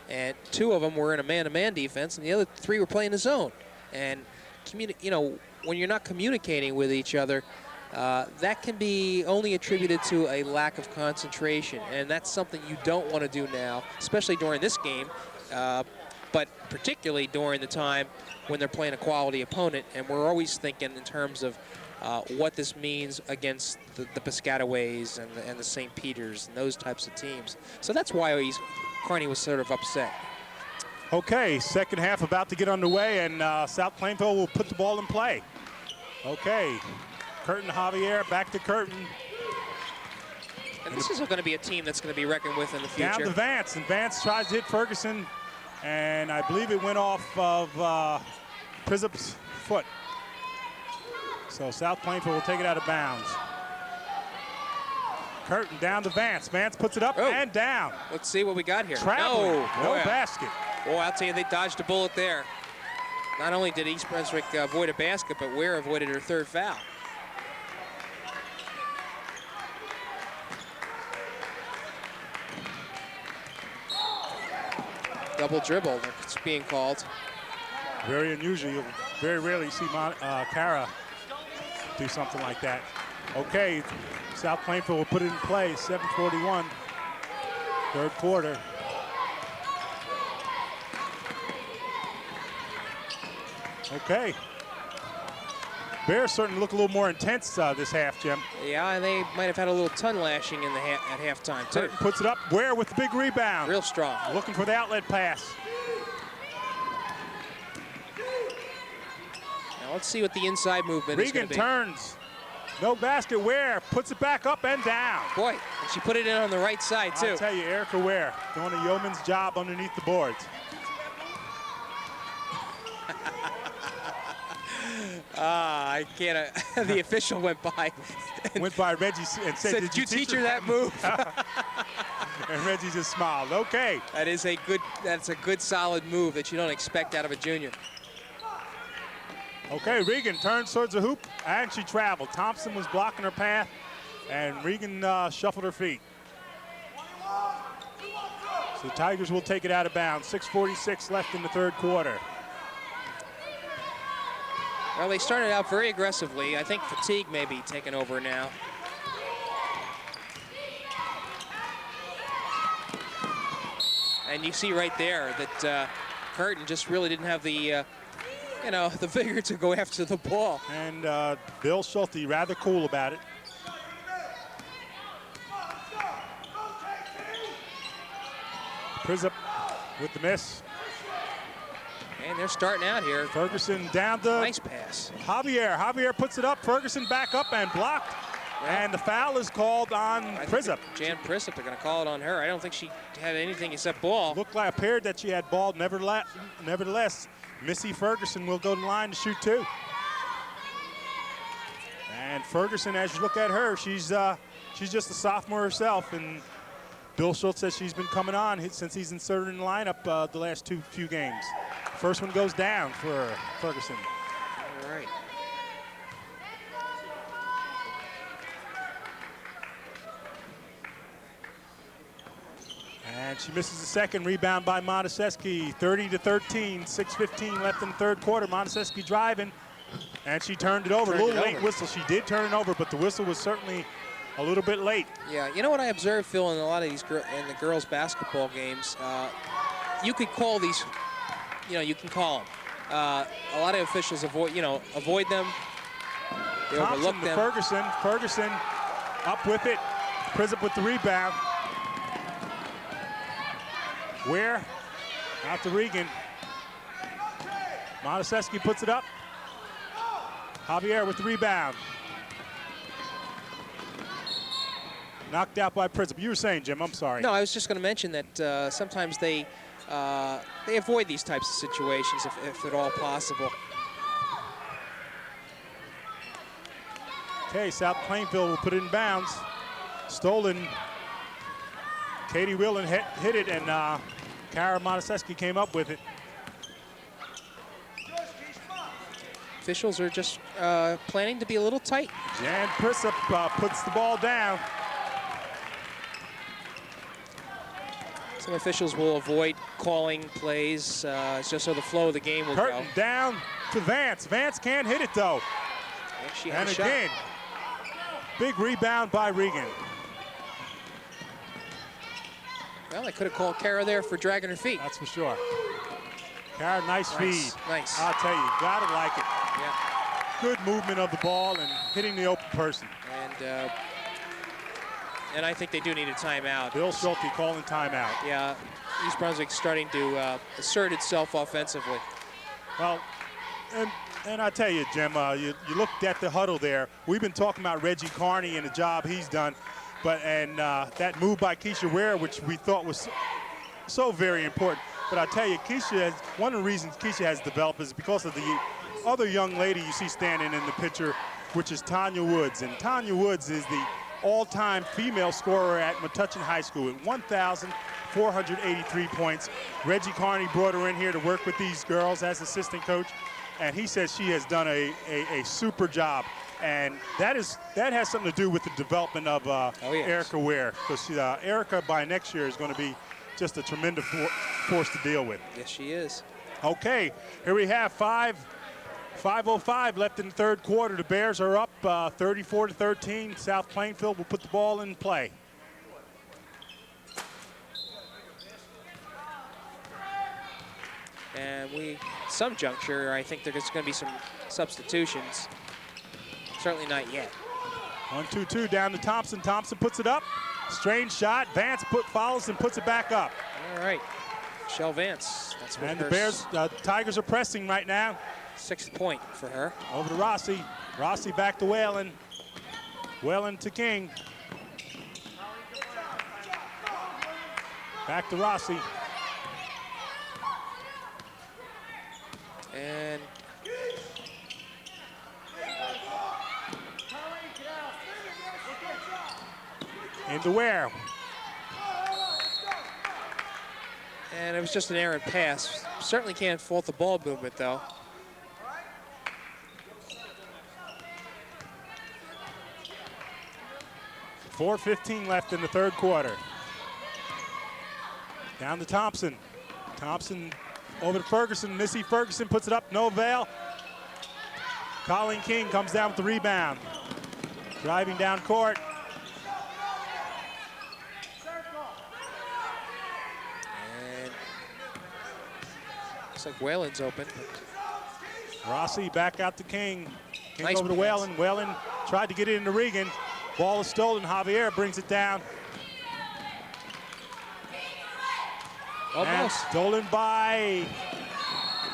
and 2 of them were in a man-to-man defense, and the other 3 were playing the zone. And when you're not communicating with each other, that can be only attributed to a lack of concentration, and that's something you don't want to do now, especially during this game, but particularly during the time when they're playing a quality opponent. And we're always thinking in terms of what this means against the Piscataways and the St. Peters and those types of teams. So that's why Kearney was sort of upset. Okay, second half about to get underway, and South Plainfield will put the ball in play. Okay, Curtin Javier, back to Curtin. And this is going to be a team that's going to be reckoned with in the future. Down to Vance, and Vance tries to hit Ferguson, and I believe it went off of Prisup's foot. So South Plainfield will take it out of bounds. Curtin down to Vance. Vance puts it up and down. Let's see what we got here. Traveling, no basket. Oh, I'll tell you, they dodged a bullet there. Not only did East Brunswick avoid a basket, but Ware avoided her 3rd foul. Double dribble, it's being called. Very unusual. You very rarely see Kara do something like that. Okay, South Plainfield will put it in play. 7:41, 3rd quarter. Okay. Bears certainly look a little more intense this half, Jim. Yeah, and they might have had a little ton lashing in at halftime, too. Curtin puts it up. Ware with the big rebound. Real strong. Looking for the outlet pass. Now let's see what the inside movement is going to be. Regan turns. No basket. Ware puts it back up and down. Boy, and she put it in on the right side, too. I'll tell you, Erica Ware doing a yeoman's job underneath the boards. I can't. The official went by. Went by Reggie and said, did you teach her that move? And Reggie just smiled. Okay. That's a good solid move that you don't expect out of a junior. Okay, Regan turns towards the hoop, and she traveled. Thompson was blocking her path, and Regan shuffled her feet. So the Tigers will take it out of bounds. 6:46 left in the third quarter. Well, they started out very aggressively. I think fatigue may be taking over now. And you see right there that Curtin just really didn't have the, the vigor to go after the ball. And Bill Schulte rather cool about it. Prizup with the miss. And they're starting out here. Ferguson down to Nice pass. Javier. Javier puts it up. Ferguson back up and blocked. Yeah. And the foul is called on Prizup. Jan Prizup, they're going to call it on her. I don't think she had anything except ball. Looked like appeared that she had ball. Nevertheless, Missy Ferguson will go to the line to shoot two. And Ferguson, as you look at her, she's just a sophomore herself, and Bill Schultz says she's been coming on since he's inserted in the lineup the last few games. First one goes down for Ferguson. All right. And she misses the second. Rebound by Montesesky. 30-13, 6:15 left in the third quarter. Montesesky driving, and she turned it over. A little late whistle. She did turn it over, but the whistle was certainly a little bit late. Yeah, you know what I observed, Phil, in a lot of these in the girls' basketball games, you could call these, you can call them. A lot of officials avoid them. They overlook them. Ferguson up with it. Prizup with the rebound. Where? Out to Regan. Montesesky puts it up. Javier with the rebound. Knocked out by Prizup. You were saying, Jim, I'm sorry. No, I was just going to mention that sometimes they avoid these types of situations if at all possible. Okay, South Plainfield will put it in bounds. Stolen. Katie Whelan hit it, and Kara Montesesky came up with it. Officials are just planning to be a little tight. Jan Prizup puts the ball down. Some officials will avoid calling plays just so the flow of the game will Curtin go. down to Vance. Vance can't hit it, though. And again, big rebound by Regan. Well, they could have called Kara there for dragging her feet. That's for sure. Kara, nice feed. Nice. I'll tell you, gotta like it. Yeah. Good movement of the ball and hitting the open person. And I think they do need a timeout. Bill Schulte calling timeout. Yeah, East Brunswick starting to assert itself offensively. Well, and I tell you, Jim, you looked at the huddle there. We've been talking about Reggie Carney and the job he's done. And that move by Keisha Ware, which we thought was so very important. But I tell you, one of the reasons Keisha has developed is because of the other young lady you see standing in the picture, which is Tanya Woods. And Tanya Woods is the all-time female scorer at Metuchen High School at 1,483 points. Reggie Carney brought her in here to work with these girls as assistant coach, and he says she has done a super job. And that has something to do with the development of Erica Ware, because Erica by next year is going to be just a tremendous force to deal with. Yes, she is. Okay, here we have 5:05 left in the third quarter. The Bears are up 34-13. South Plainfield will put the ball in play. And some juncture, I think there's going to be some substitutions. Certainly not yet. 1-2-2 down to Thompson. Thompson puts it up. Strange shot. Vance follows and puts it back up. All right. Michelle Vance. That's what and the Bears, Tigers are pressing right now. 6th point for her. Over to Rossi. Rossi back to Whalen. Whalen to King. Back to Rossi. And into Ware. And it was just an errant pass. Certainly can't fault the ball movement, though. 4:15 left in the third quarter. Down to Thompson. Thompson over to Ferguson. Missy Ferguson puts it up, no avail. Colleen King comes down with the rebound. Driving down court. And looks like Whalen's open. Rossi back out to King. King Nice over to pass. Whalen. Whalen tried to get it into Regan. Ball is stolen. Javier brings it down. And Almost. stolen by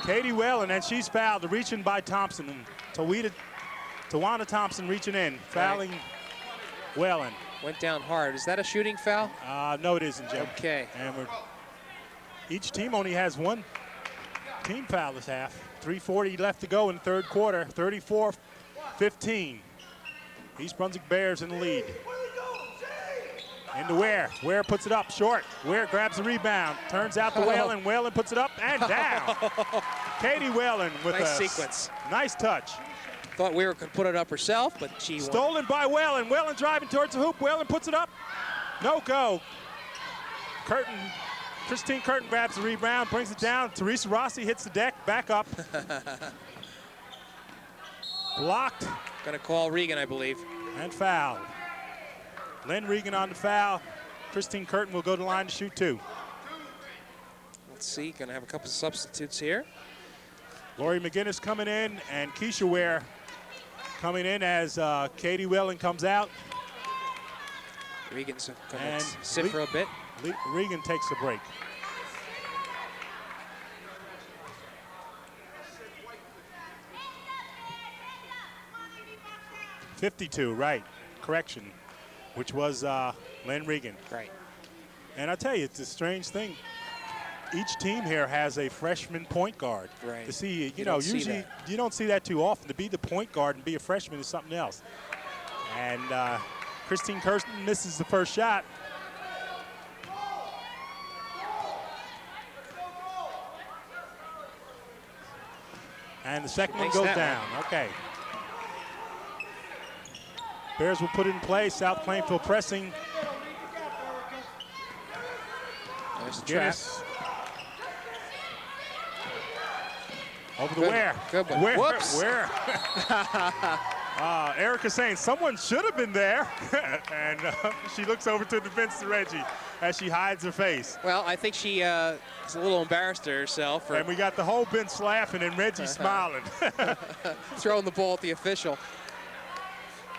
Katie Whalen, and she's fouled. Reaching by Thompson. And Tawana Thompson reaching in, fouling Whalen. Went down hard. Is that a shooting foul? No, it isn't, Jim. Okay. And each team only has one team foul this half. 3:40 left to go in the third quarter. 34-15. East Brunswick Bears in the lead. Into Ware. Ware puts it up short. Ware grabs the rebound. Turns out to Whalen. Whalen puts it up and down. Katie Whalen with Nice a sequence. nice touch. Thought Weir could put it up herself, but she won. Stolen by Whalen. Whalen driving towards the hoop. Whalen puts it up. No go. Christine Curtin grabs the rebound, brings it down. Teresa Rossi hits the deck, back up. Blocked Gonna call Regan, I believe. and fouled. Lynn Regan on the foul. Christine Curtin will go to the line to shoot two. Let's see, gonna have a couple of substitutes here. Lori McGinnis coming in and Keisha Ware coming in as Katie Whalen comes out. Regan's gonna And sit for a bit. Regan takes a break. .52, right, correction, which was Lynn Regan. Right. And I tell you, it's a strange thing. Each team here has a freshman point guard. Right. To see, You don't see usually that. you don't see that too often. To be the point guard and be a freshman is something else. And Christine Kirsten misses the first shot. And the second one Makes goes that down. Okay. Bears will put it in play. South Plainfield pressing. There's the trap. Guinness. Over the Good- Ware. good one. Ware. Whoops. Ware. Erica saying someone should have been there. And she looks over to the fence to Reggie as she hides her face. Well, I think she is a little embarrassed of herself for And we got the whole bench laughing and Reggie smiling. throwing the ball at the official.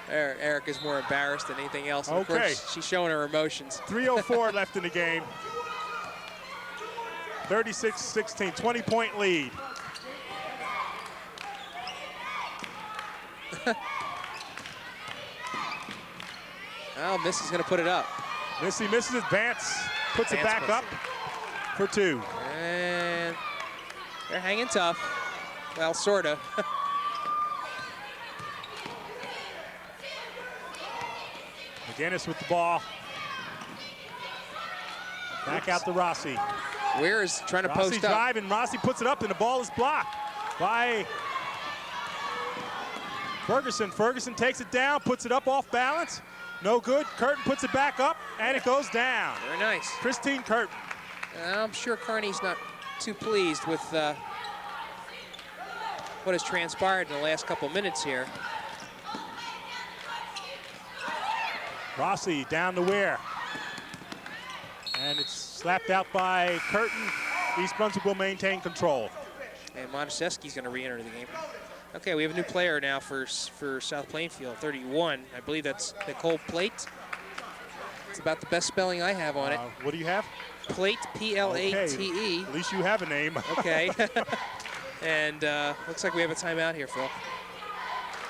Erica's more embarrassed than anything else. And of Okay. course, she's showing her emotions. 3:04 left in the game. 36-16, 20-point lead. Well, Missy's going to put it up. Missy misses it. Vance puts it Vance back puts up for two. And they're hanging tough. Well, sort of. McGinnis with the ball. Back out to Rossi. Weir is trying to Rossi post up. driving. Rossi puts it up, and the ball is blocked by Ferguson. Ferguson takes it down, puts it up off balance. No good. Curtin puts it back up, and it goes down. Very nice. Christine Curtin. I'm sure Carney's not too pleased with what has transpired in the last couple minutes here. Rossi down to Ware. And it's slapped out by Curtin. East Brunswick will maintain control. And Montesqui's going to re-enter the game. Okay, we have a new player now for South Plainfield, 31. I believe that's Nicole Plate. It's about the best spelling I have on it. What do you have? Plate, P-L-A-T-E. Okay, at least you have a name. Okay. And looks like we have a timeout here, Phil.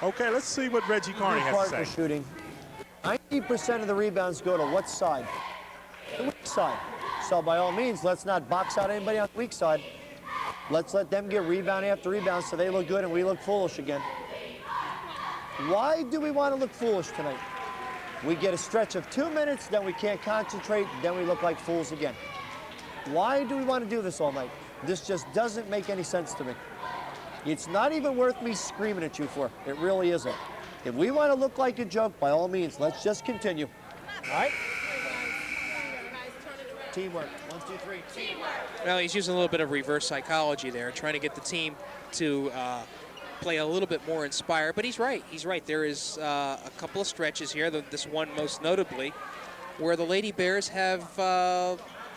Okay, let's see what Reggie Carney has to Partner say. shooting. 90% of the rebounds go to what side? The weak side. So by all means, let's not box out anybody on the weak side. Let's let them get rebound after rebound so they look good and we look foolish again. Why do we want to look foolish tonight? We get a stretch of 2 minutes, then we can't concentrate, then we look like fools again. Why do we want to do this all night? This just doesn't make any sense to me. It's not even worth me screaming at you for. It really isn't. If we want to look like a joke, by all means, let's just continue. All right? Teamwork. 1, 2, 3. Teamwork. Well, he's using a little bit of reverse psychology there, trying to get the team to play a little bit more inspired. But he's right. He's right. There is a couple of stretches here, this one most notably, where the Lady Bears have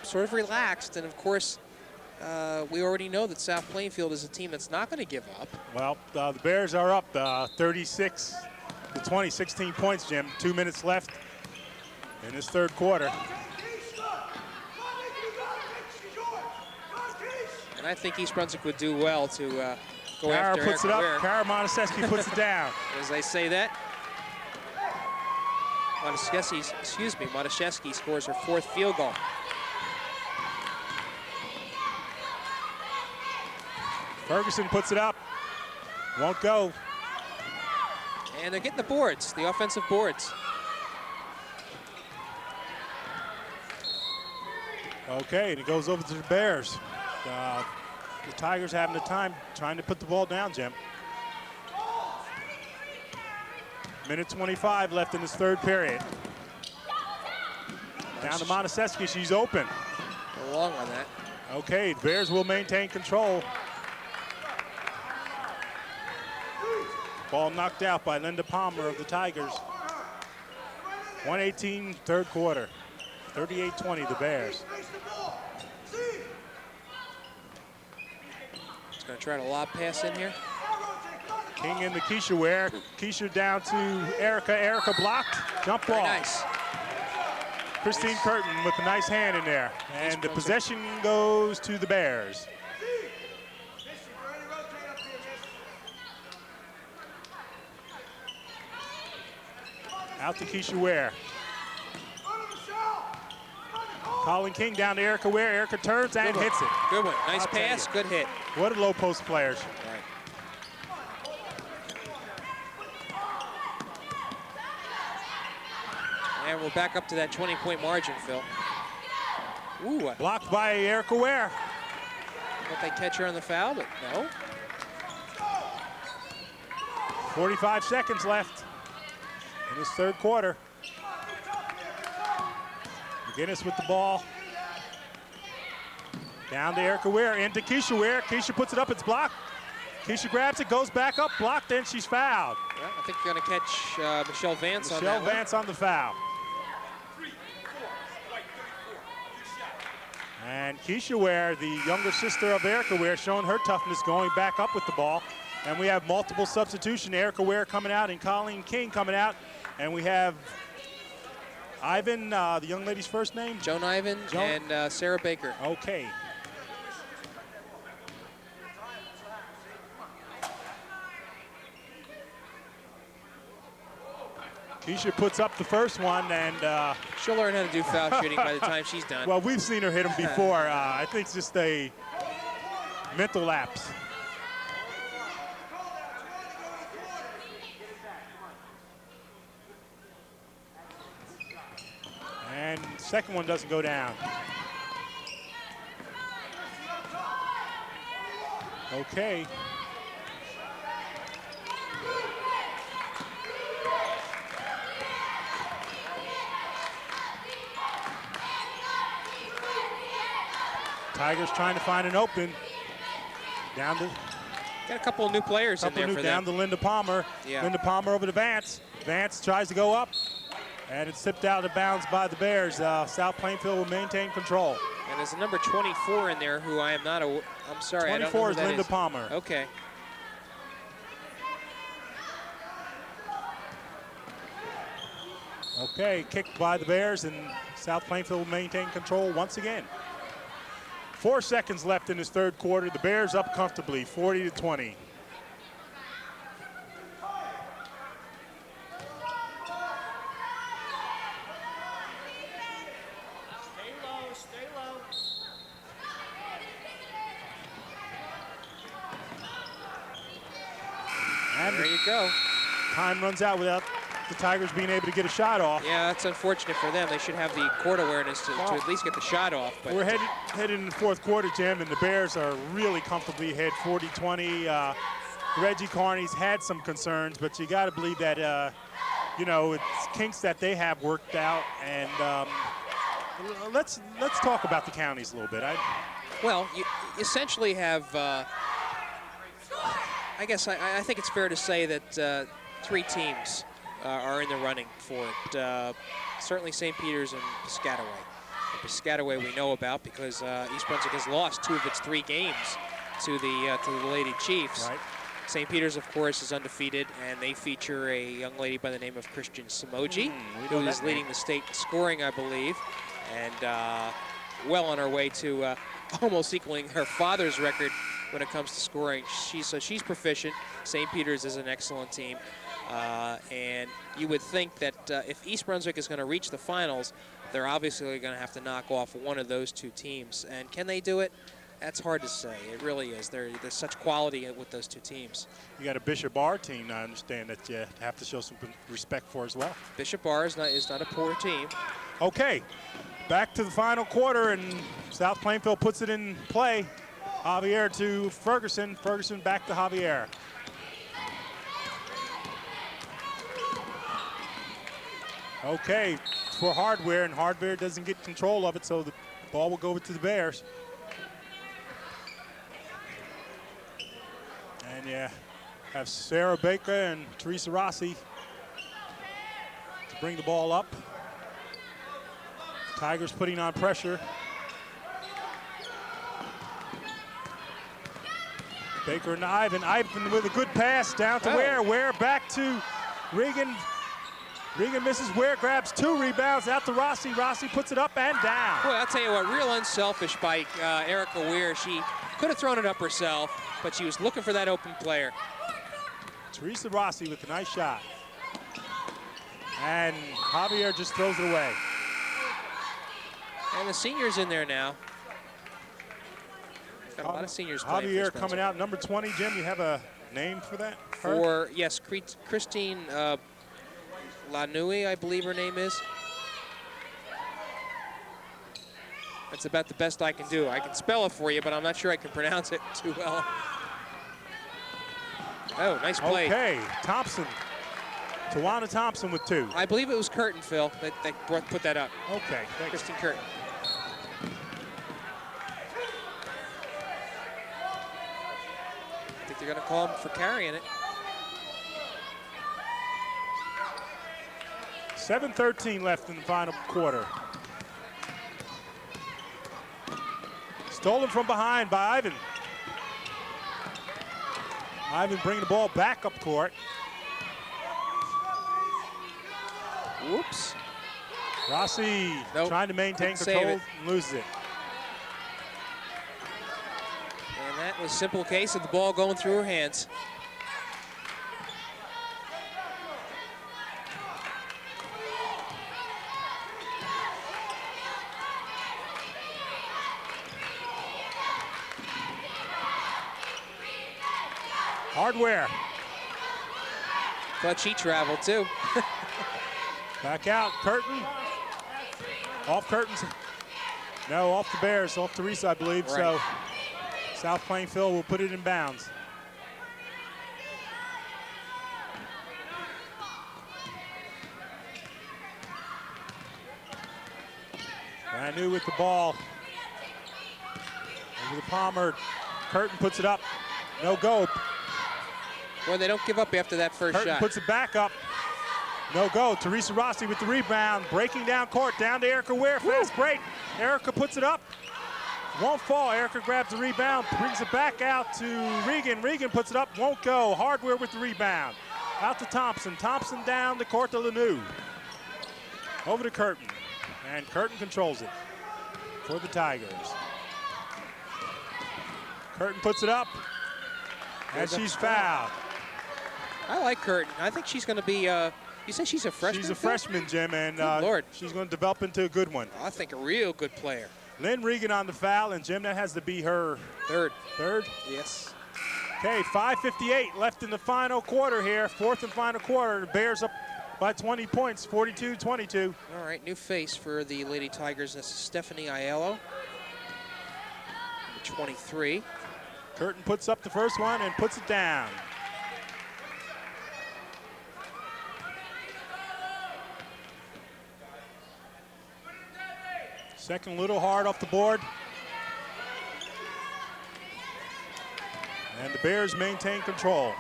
sort of relaxed. And, of course, we already know that South Plainfield is a team that's not going to give up. Well, the Bears are up 36-20, 16 points, Jim. 2 minutes left in this third quarter. And I think East Brunswick would do well to go Kara after puts it Erica up. Ware. Kara Monaseski puts it down. As I say that, Monaseski scores her 4th field goal. Ferguson puts it up. Won't go. And they're getting the boards, the offensive boards. Okay, and it goes over to the Bears. The Tigers having the time trying to put the ball down, Jim. Minute 25 left in this third period. Down to Monaseski, she's open. Go long on that. Okay, the Bears will maintain control. Ball knocked out by Linda Palmer of the Tigers. 1:18, third quarter. 38-20, the Bears. Just gonna try to lob pass in here. King in the Keisha Ware. Keisha down to Erica. Erica blocked. Jump ball. Very nice. Christine Curtin with a nice hand in there. And the possession goes to the Bears. Out to Keisha Ware. Colin King down to Erica Ware. Erica turns and hits it. Good one. Nice I'll tell pass. you. Good hit. What a low post players. Right. And we're back up to that 20-point margin, Phil. Ooh, Blocked by Erica Ware. thought they'd catch her on the foul, but no. 45 seconds left in this third quarter. McGinnis with the ball. Down to Erica Ware, into Keisha Ware. Keisha puts it up, it's blocked. Keisha grabs it, goes back up, blocked, then she's fouled. Yeah, I think you're going to catch Michelle Vance on that Michelle Vance on the foul. And Keisha Ware, the younger sister of Erica Ware, showing her toughness going back up with the ball. And we have multiple substitution. Erica Ware coming out and Colleen King coming out. And we have Ivan, the young lady's first name? Joan Ivan and Sarah Baker. Okay. Keisha puts up the first one, and she'll learn how to do foul shooting by the time she's done. well, we've seen her hit them before. I think it's just a mental lapse. And second one doesn't go down. Okay. Tigers trying to find an open. Down to Got a couple of new players in there for down them. to Linda Palmer. Yeah. Linda Palmer over to Vance. Vance tries to go up, and it's tipped out of bounds by the Bears. South Plainfield will maintain control. And there's a number 24 in there who I am not I'm sorry, I don't know 24 who is that Linda is. Palmer. Okay. Okay, kicked by the Bears, and South Plainfield will maintain control once again. 4 seconds left in this third quarter. The Bears up comfortably, 40-20. And There you go. time runs out without the Tigers being able to get a shot off. Yeah, that's unfortunate for them. They should have the court awareness to at least get the shot off. But We're headed in the fourth quarter, Jim, and the Bears are really comfortably ahead, 40-20. Reggie Carney's had some concerns, but you got to believe that you know, it's kinks that they have worked out. And let's talk about the counties a little bit. Well, you essentially have, I guess I think it's fair to say that 3 teams are in the running for it. Certainly St. Peter's and Piscataway. Piscataway we know about because East Brunswick has lost 2 of its 3 games to the Lady Chiefs. Right. St. Peter's, of course, is undefeated, and they feature a young lady by the name of Christian Samoji, who is leading the state in scoring, I believe, and well on her way to almost equaling her father's record when it comes to scoring. She's proficient. St. Peter's is an excellent team. And you would think that if East Brunswick is going to reach the finals, they're obviously going to have to knock off one of those 2 teams. And can they do it? That's hard to say. It really is. There's such quality with those 2 teams. You got a Bishop Bar team, I understand, that you have to show some respect for as well. Bishop Bar is not a poor team. Okay, back to the final quarter, and South Plainfield puts it in play. Javier to Ferguson. Ferguson back to Javier. Okay, for Hardware, and Hardware doesn't get control of it, so the ball will go over to the Bears. And yeah, have Sarah Baker and Teresa Rossi to bring the ball up. Tigers putting on pressure. Baker and Ivan. Ivan with a good pass down to Ware. Ware back to Regan. Regan misses. Ware grabs 2 rebounds out to Rossi. Rossi puts it up and down. Boy, I'll tell you what, real unselfish by Erica Ware. She could have thrown it up herself, but she was looking for that open player. Teresa Rossi with a nice shot. And Javier just throws it away. And the seniors in there now. Got a lot of seniors playing. Javier coming out, number 20. Jim, you have a name for that? Yes, Christine Lanui, I believe her name is. That's about the best I can do. I can spell it for you, but I'm not sure I can pronounce it too well. Oh, nice play. Okay, Thompson. Tawana Thompson with 2. I believe it was Curtin, Phil, that put that up. Okay, thanks. Christine Curtin. I think they're going to call him for carrying it. 7:13 left in the final quarter. Stolen from behind by Ivan. Ivan bringing the ball back up court. Whoops. Rossi trying to maintain control and loses it. And that was a simple case of the ball going through her hands. Hardware. But she traveled too. Back out, Curtin. Off Curtin's. No, off the Bears, off Teresa, I believe. Right. So South Plainfield will put it in bounds. Brand new with the ball. Over the Palmer. Curtin puts it up. No go. Well, they don't give up after that first Curtin shot. puts it back up. No go. Teresa Rossi with the rebound. Breaking down court. Down to Erica Ware. Fast break. Erica puts it up. Won't fall. Erica grabs the rebound. Brings it back out to Regan. Regan puts it up. Won't go. Hardware with the rebound. Out to Thompson. Thompson down to court to Lanou. Over to Curtin. And Curtin controls it for the Tigers. Curtin puts it up. And she's fouled. I like Curtin. I think she's going to be, you say she's a freshman? She's a freshman, Jim, and Lord. she's going to develop into a good one. I think a real good player. Lynn Regan on the foul, and Jim, that has to be her third. Third? Yes. Okay, 5:58 left in the final quarter here. Fourth and final quarter. The Bears up by 20 points, 42-22. All right, new face for the Lady Tigers. This is Stephanie Aiello, 23. Curtin puts up the first one and puts it down. Second a little hard off the board. And the Bears maintain control.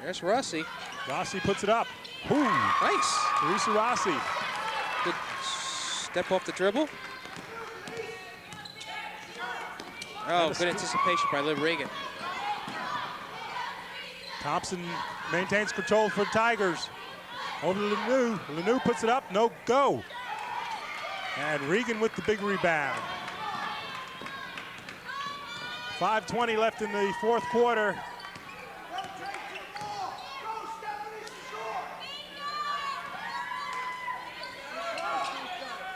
There's Rossi. Rossi puts it up. Ooh, Nice. Teresa Rossi. Good step off the dribble. Oh, good anticipation by Liv Regan. Thompson maintains control for the Tigers. Over to Lanu. Lanu puts it up. No go. And Regan with the big rebound. 5:20 left in the fourth quarter.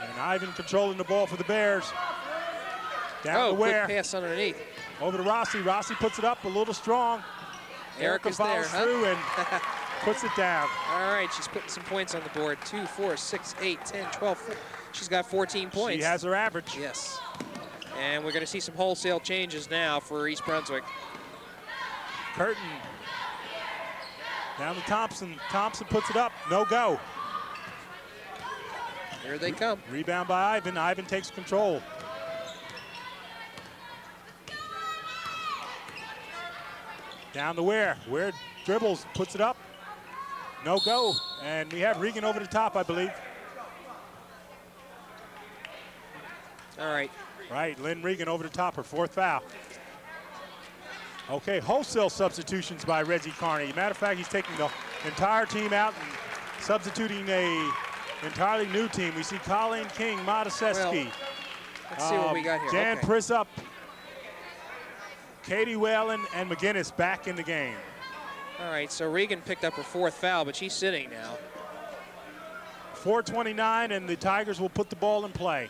And Ivan controlling the ball for the Bears. Down to Ware. Good pass underneath. Over to Rossi. Rossi puts it up a little strong. Erica's there, follows through and puts it down. All right, she's putting some points on the board. 2, 4, 6, 8, 10, 12. She's got 14 points. She has her average. Yes. And we're going to see some wholesale changes now for East Brunswick. Curtin. Down to Thompson. Thompson puts it up. No go. Here they come. Rebound by Ivan. Ivan takes control. Down to Ware. Ware dribbles, puts it up. No go. And we have Regan over the top, I believe. All right. Right, Lynn Regan over the top, her fourth foul. Okay, wholesale substitutions by Reggie Carney. Matter of fact, he's taking the entire team out and substituting a entirely new team. We see Colleen King, Mataseski. Well, let's see what we got here. Jan Okay. Prissup, Katie Whalen, and McGinnis back in the game. All right, so Regan picked up her fourth foul, but she's sitting now. 4:29, and the Tigers will put the ball in play.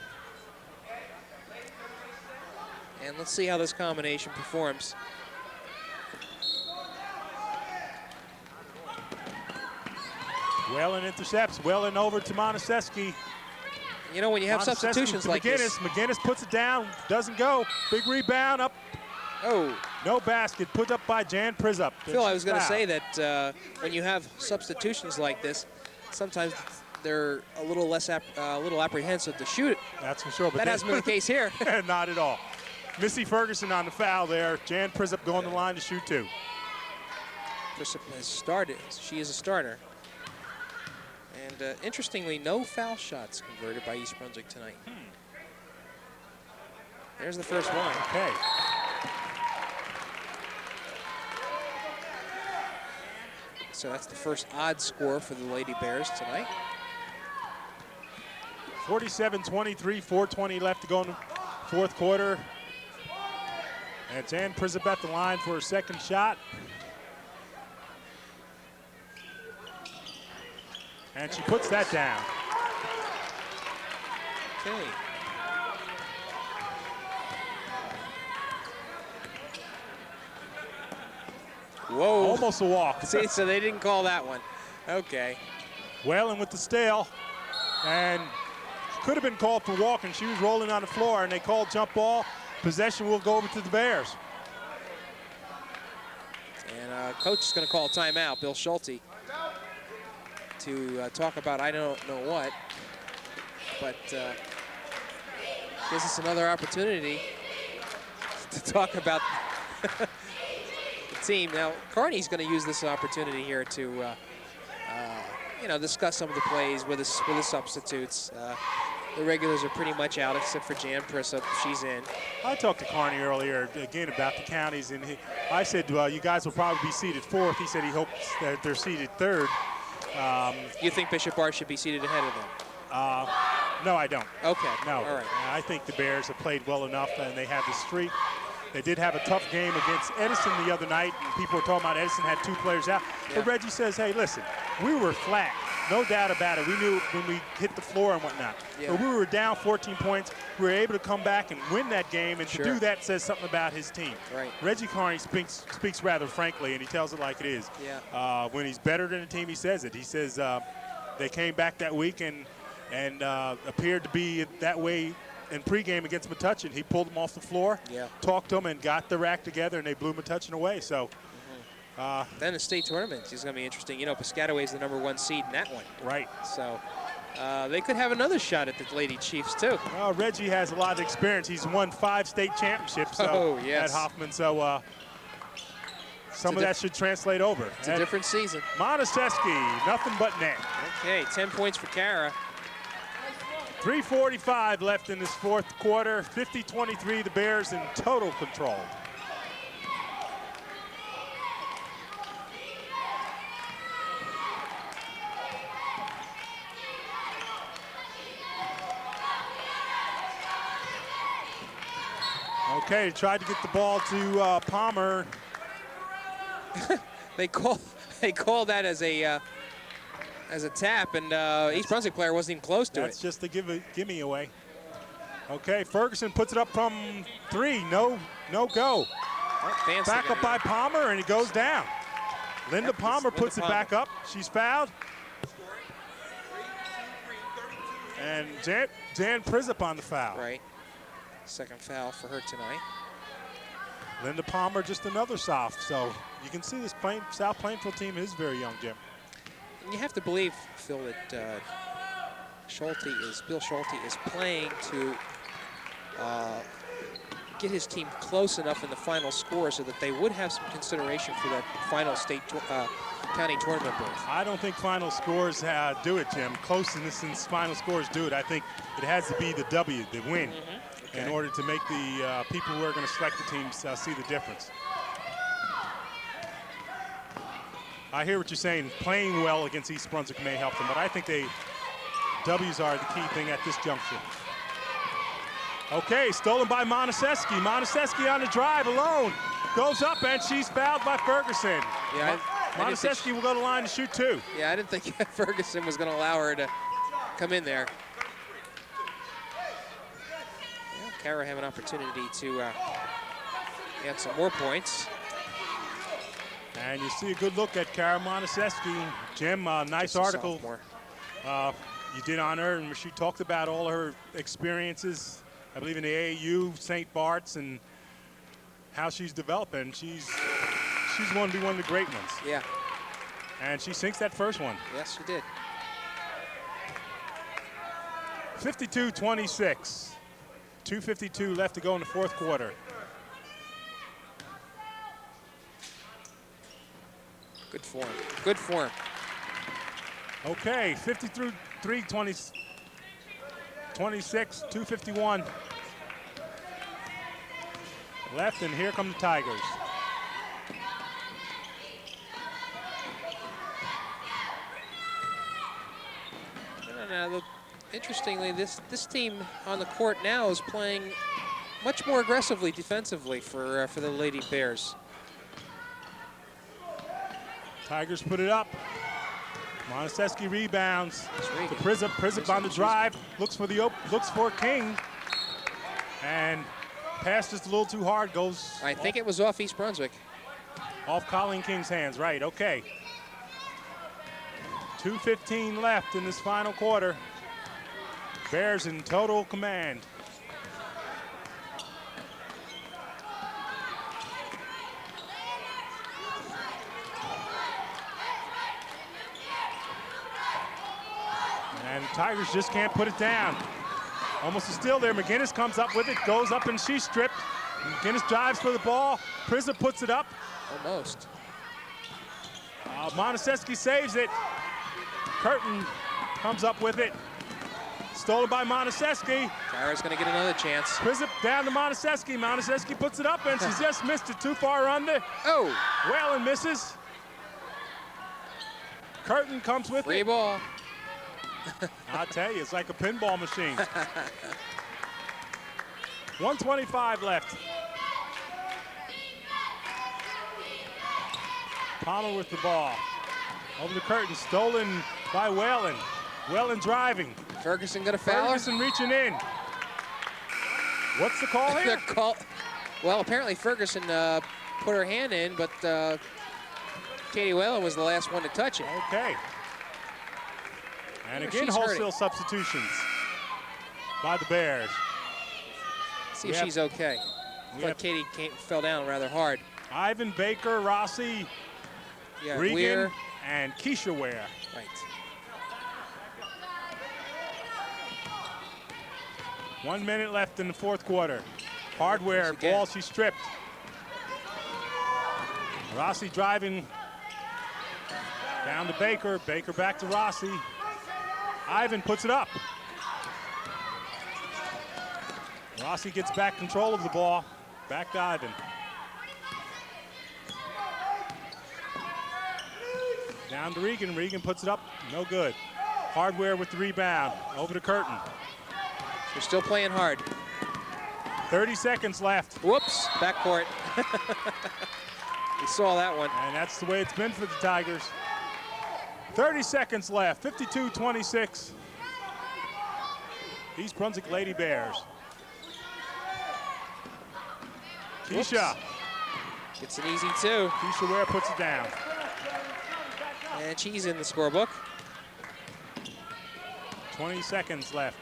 And let's see how this combination performs. Whalen intercepts. Whalen over to Monaseski. You know, when you have Monaseski substitutions to like McGinnis. this. McGinnis puts it down, doesn't go. Big rebound up. Oh, No basket, put up by Jan Prissup. Phil, I was going to say that when you have substitutions like this, sometimes they're a little less little apprehensive to shoot it. That's for sure. But That hasn't been the case here. Not at all. Missy Ferguson on the foul there. Jan Prissup going to the line to shoot two. Prissup has started. She is a starter. And interestingly, no foul shots converted by East Brunswick tonight. There's the first one. Okay. So that's the first odd score for the Lady Bears tonight. 47-23, 4:20 left to go in the fourth quarter. And Jan Prissup at the line for her second shot. And she puts that down. Okay. Whoa. Almost a walk. See, so they didn't call that one. Okay. Whalen with the steal. And could have been called for walking. She was rolling on the floor, and they called jump ball. Possession will go over to the Bears. And coach is going to call a timeout, Bill Schulte, to talk about I don't know what. But gives us another opportunity to talk about the team. Now, Carney's going to use this opportunity here to discuss some of the plays with the substitutes. The regulars are pretty much out except for Jan Prissup. She's in. I talked to Carney earlier, again, about the counties, and I said, well, you guys will probably be seated fourth. He said he hopes that they're seated third. You think Bishop Bar should be seated ahead of them? No, I don't. Okay. No. All right. I think the Bears have played well enough, and they have the streak. They did have a tough game against Edison the other night, and people were talking about Edison had two players out. Yeah. But Reggie says, hey, listen, we were flat. No doubt about it. We knew when we hit the floor and whatnot. Yeah. But we were down 14 points. We were able to come back and win that game, and Sure. to do that says something about his team. Right. Reggie Carney speaks rather frankly, and he tells it like it is. Yeah. When he's better than a team, he says it. He says they came back that week and appeared to be that way in pregame against Metuchen. He pulled them off the floor, Yeah. talked to them, and got their act together, and they blew Metuchen away. So Then the state tournament is going to be interesting. You know, Piscataway is the #1 seed in that one. Right. So they could have another shot at the Lady Chiefs, too. Well, Reggie has a lot of experience. He's won 5 state championships at Hoffman, so some of that should translate over. It's a different season. Monaseski, nothing but net. Okay, 10 points for Kara. 3:45 left in this fourth quarter. 50-23, the Bears in total control. Okay, tried to get the ball to Palmer. They call that as a tap, and East Brunswick player wasn't even close to it. That's just a gimme away. Okay, Ferguson puts it up from 3. No go. Oh, back up by Palmer, and it goes down. Linda Palmer puts it back up. She's fouled. And Jan Prizup on the foul. Right. Second foul for her tonight. Linda Palmer, just another soft. So you can see this South Plainfield team is very young, Jim. And you have to believe, Phil, that Bill Schulte is playing to get his team close enough in the final score so that they would have some consideration for that final state county tournament berth. I don't think final scores do it, Jim. Closeness in final scores do it. I think it has to be the W, the win, in order to make the people who are going to select the teams see the difference. I hear what you're saying. Playing well against East Brunswick may help them, but I think W's are the key thing at this juncture. Okay, stolen by Monaseski. Monaseski on the drive alone. Goes up, and she's fouled by Ferguson. Yeah, Monaseski will go to the line to shoot 2. Yeah, I didn't think Ferguson was going to allow her to come in there. Well, Kara have an opportunity to get some more points. And you see a good look at Kara Monaseski. Jim, nice article you did on her, and she talked about all her experiences, I believe in the AAU, St. Bart's, and how she's developing. She's going to be one of the great ones. Yeah. And she sinks that first one. Yes, she did. 52-26. 2:52 left to go in the fourth quarter. Good form. Good form. Okay, 53-26, 2:51 left, and here come the Tigers. Interestingly, this team on the court now is playing much more aggressively defensively for the Lady Bears. Tigers put it up. Monaseski rebounds. To Prizup on the drive. Looks for King. And pass just a little too hard. Goes. I think it was off East Brunswick. Off Colleen King's hands. Right. Okay. 2:15 left in this final quarter. Bears in total command. And Tigers just can't put it down. Almost a steal there. McGinnis comes up with it, goes up, and she's stripped. McGinnis drives for the ball. Prizup puts it up. Almost. Monaseski saves it. Curtin comes up with it. Stolen by Monaseski. Kara's going to get another chance. Prizup down to Monaseski. Monaseski puts it up, and she's just missed it. Too far under. Oh. Whalen misses. Curtin comes with Free it. ball. I'll tell you, it's like a pinball machine. 1:25 left. Palmer with the ball. Over the curtain, stolen by Whalen. Whalen driving. Ferguson got a foul. Ferguson reaching in. What's the call here? Well, apparently Ferguson put her hand in, but Katie Whalen was the last one to touch it. Okay. And again, wholesale substitutions by the Bears. See if she's okay. But Katie fell down rather hard. Ivan Baker, Rossi, Yeah, Regan Weir. and Keisha Ware. Right. 1 minute left in the fourth quarter. Hardware, Again. ball she stripped. Rossi driving down to Baker. Baker back to Rossi. Ivan puts it up. Rossi gets back control of the ball. Back to Ivan. Down to Regan. Regan puts it up. No good. Hardware with the rebound. Over to Curtin. They're still playing hard. 30 seconds left. Whoops, backcourt. We saw that one. And that's the way it's been for the Tigers. 30 seconds left, 52-26. East Brunswick Lady Bears. Keisha. Gets an easy two. Keisha Ware puts it down. And she's in the scorebook. 20 seconds left.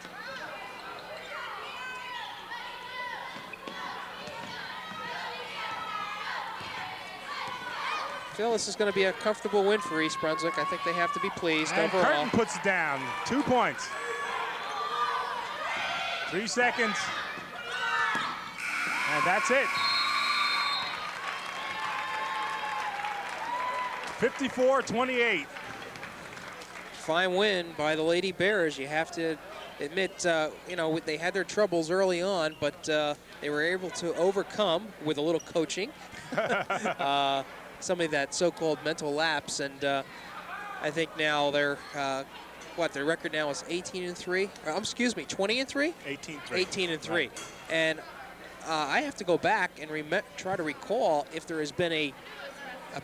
Phil, this is going to be a comfortable win for East Brunswick. I think they have to be pleased And overall. Curtin puts it down. 2 points. 3 seconds. And that's it. 54-28. Fine win by the Lady Bears. You have to admit, you know, they had their troubles early on, but they were able to overcome with a little coaching some of that so-called mental lapse. And I think now they're, their record now is 18-3. Excuse me, 20-3? 18-3. 18-3. Right. And I have to go back and try to recall if there has been a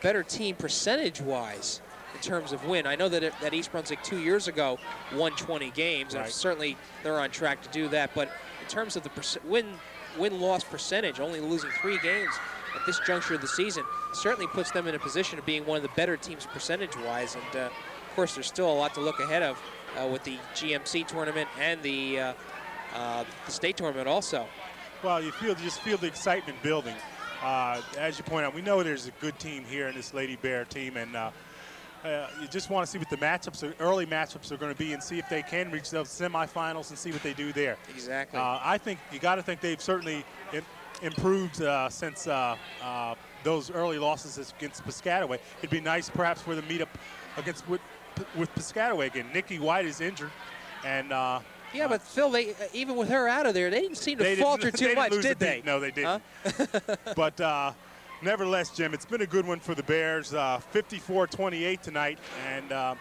better team percentage-wise in terms of win. I know that East Brunswick 2 years ago won 20 games, and Right. certainly they're on track to do that. But in terms of the win-loss percentage, only losing 3 games at this juncture of the season certainly puts them in a position of being one of the better teams percentage-wise. And of course, there's still a lot to look ahead of with the GMC tournament and the state tournament also. Well, you just feel the excitement building. As you point out, we know there's a good team here in this Lady Bear team, and you just want to see what the early matchups are going to be and see if they can reach those semifinals and see what they do there. Exactly. I think you got to think they've certainly improved since those early losses against Piscataway. It'd be nice perhaps for them to meet up with Piscataway again. Nikki White is injured, and yeah, but Phil, they even with her out of there, they didn't seem to falter too much, did they? No, they didn't. Huh? But nevertheless, Jim, it's been a good one for the Bears. 54-28 tonight, and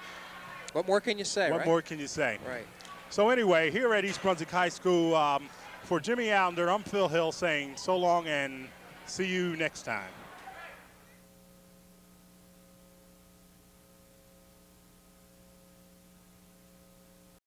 what more can you say? what right? more can you say? Right. So anyway, here at East Brunswick High School, for Jimmy Allinder, I'm Phil Hill saying so long and see you next time.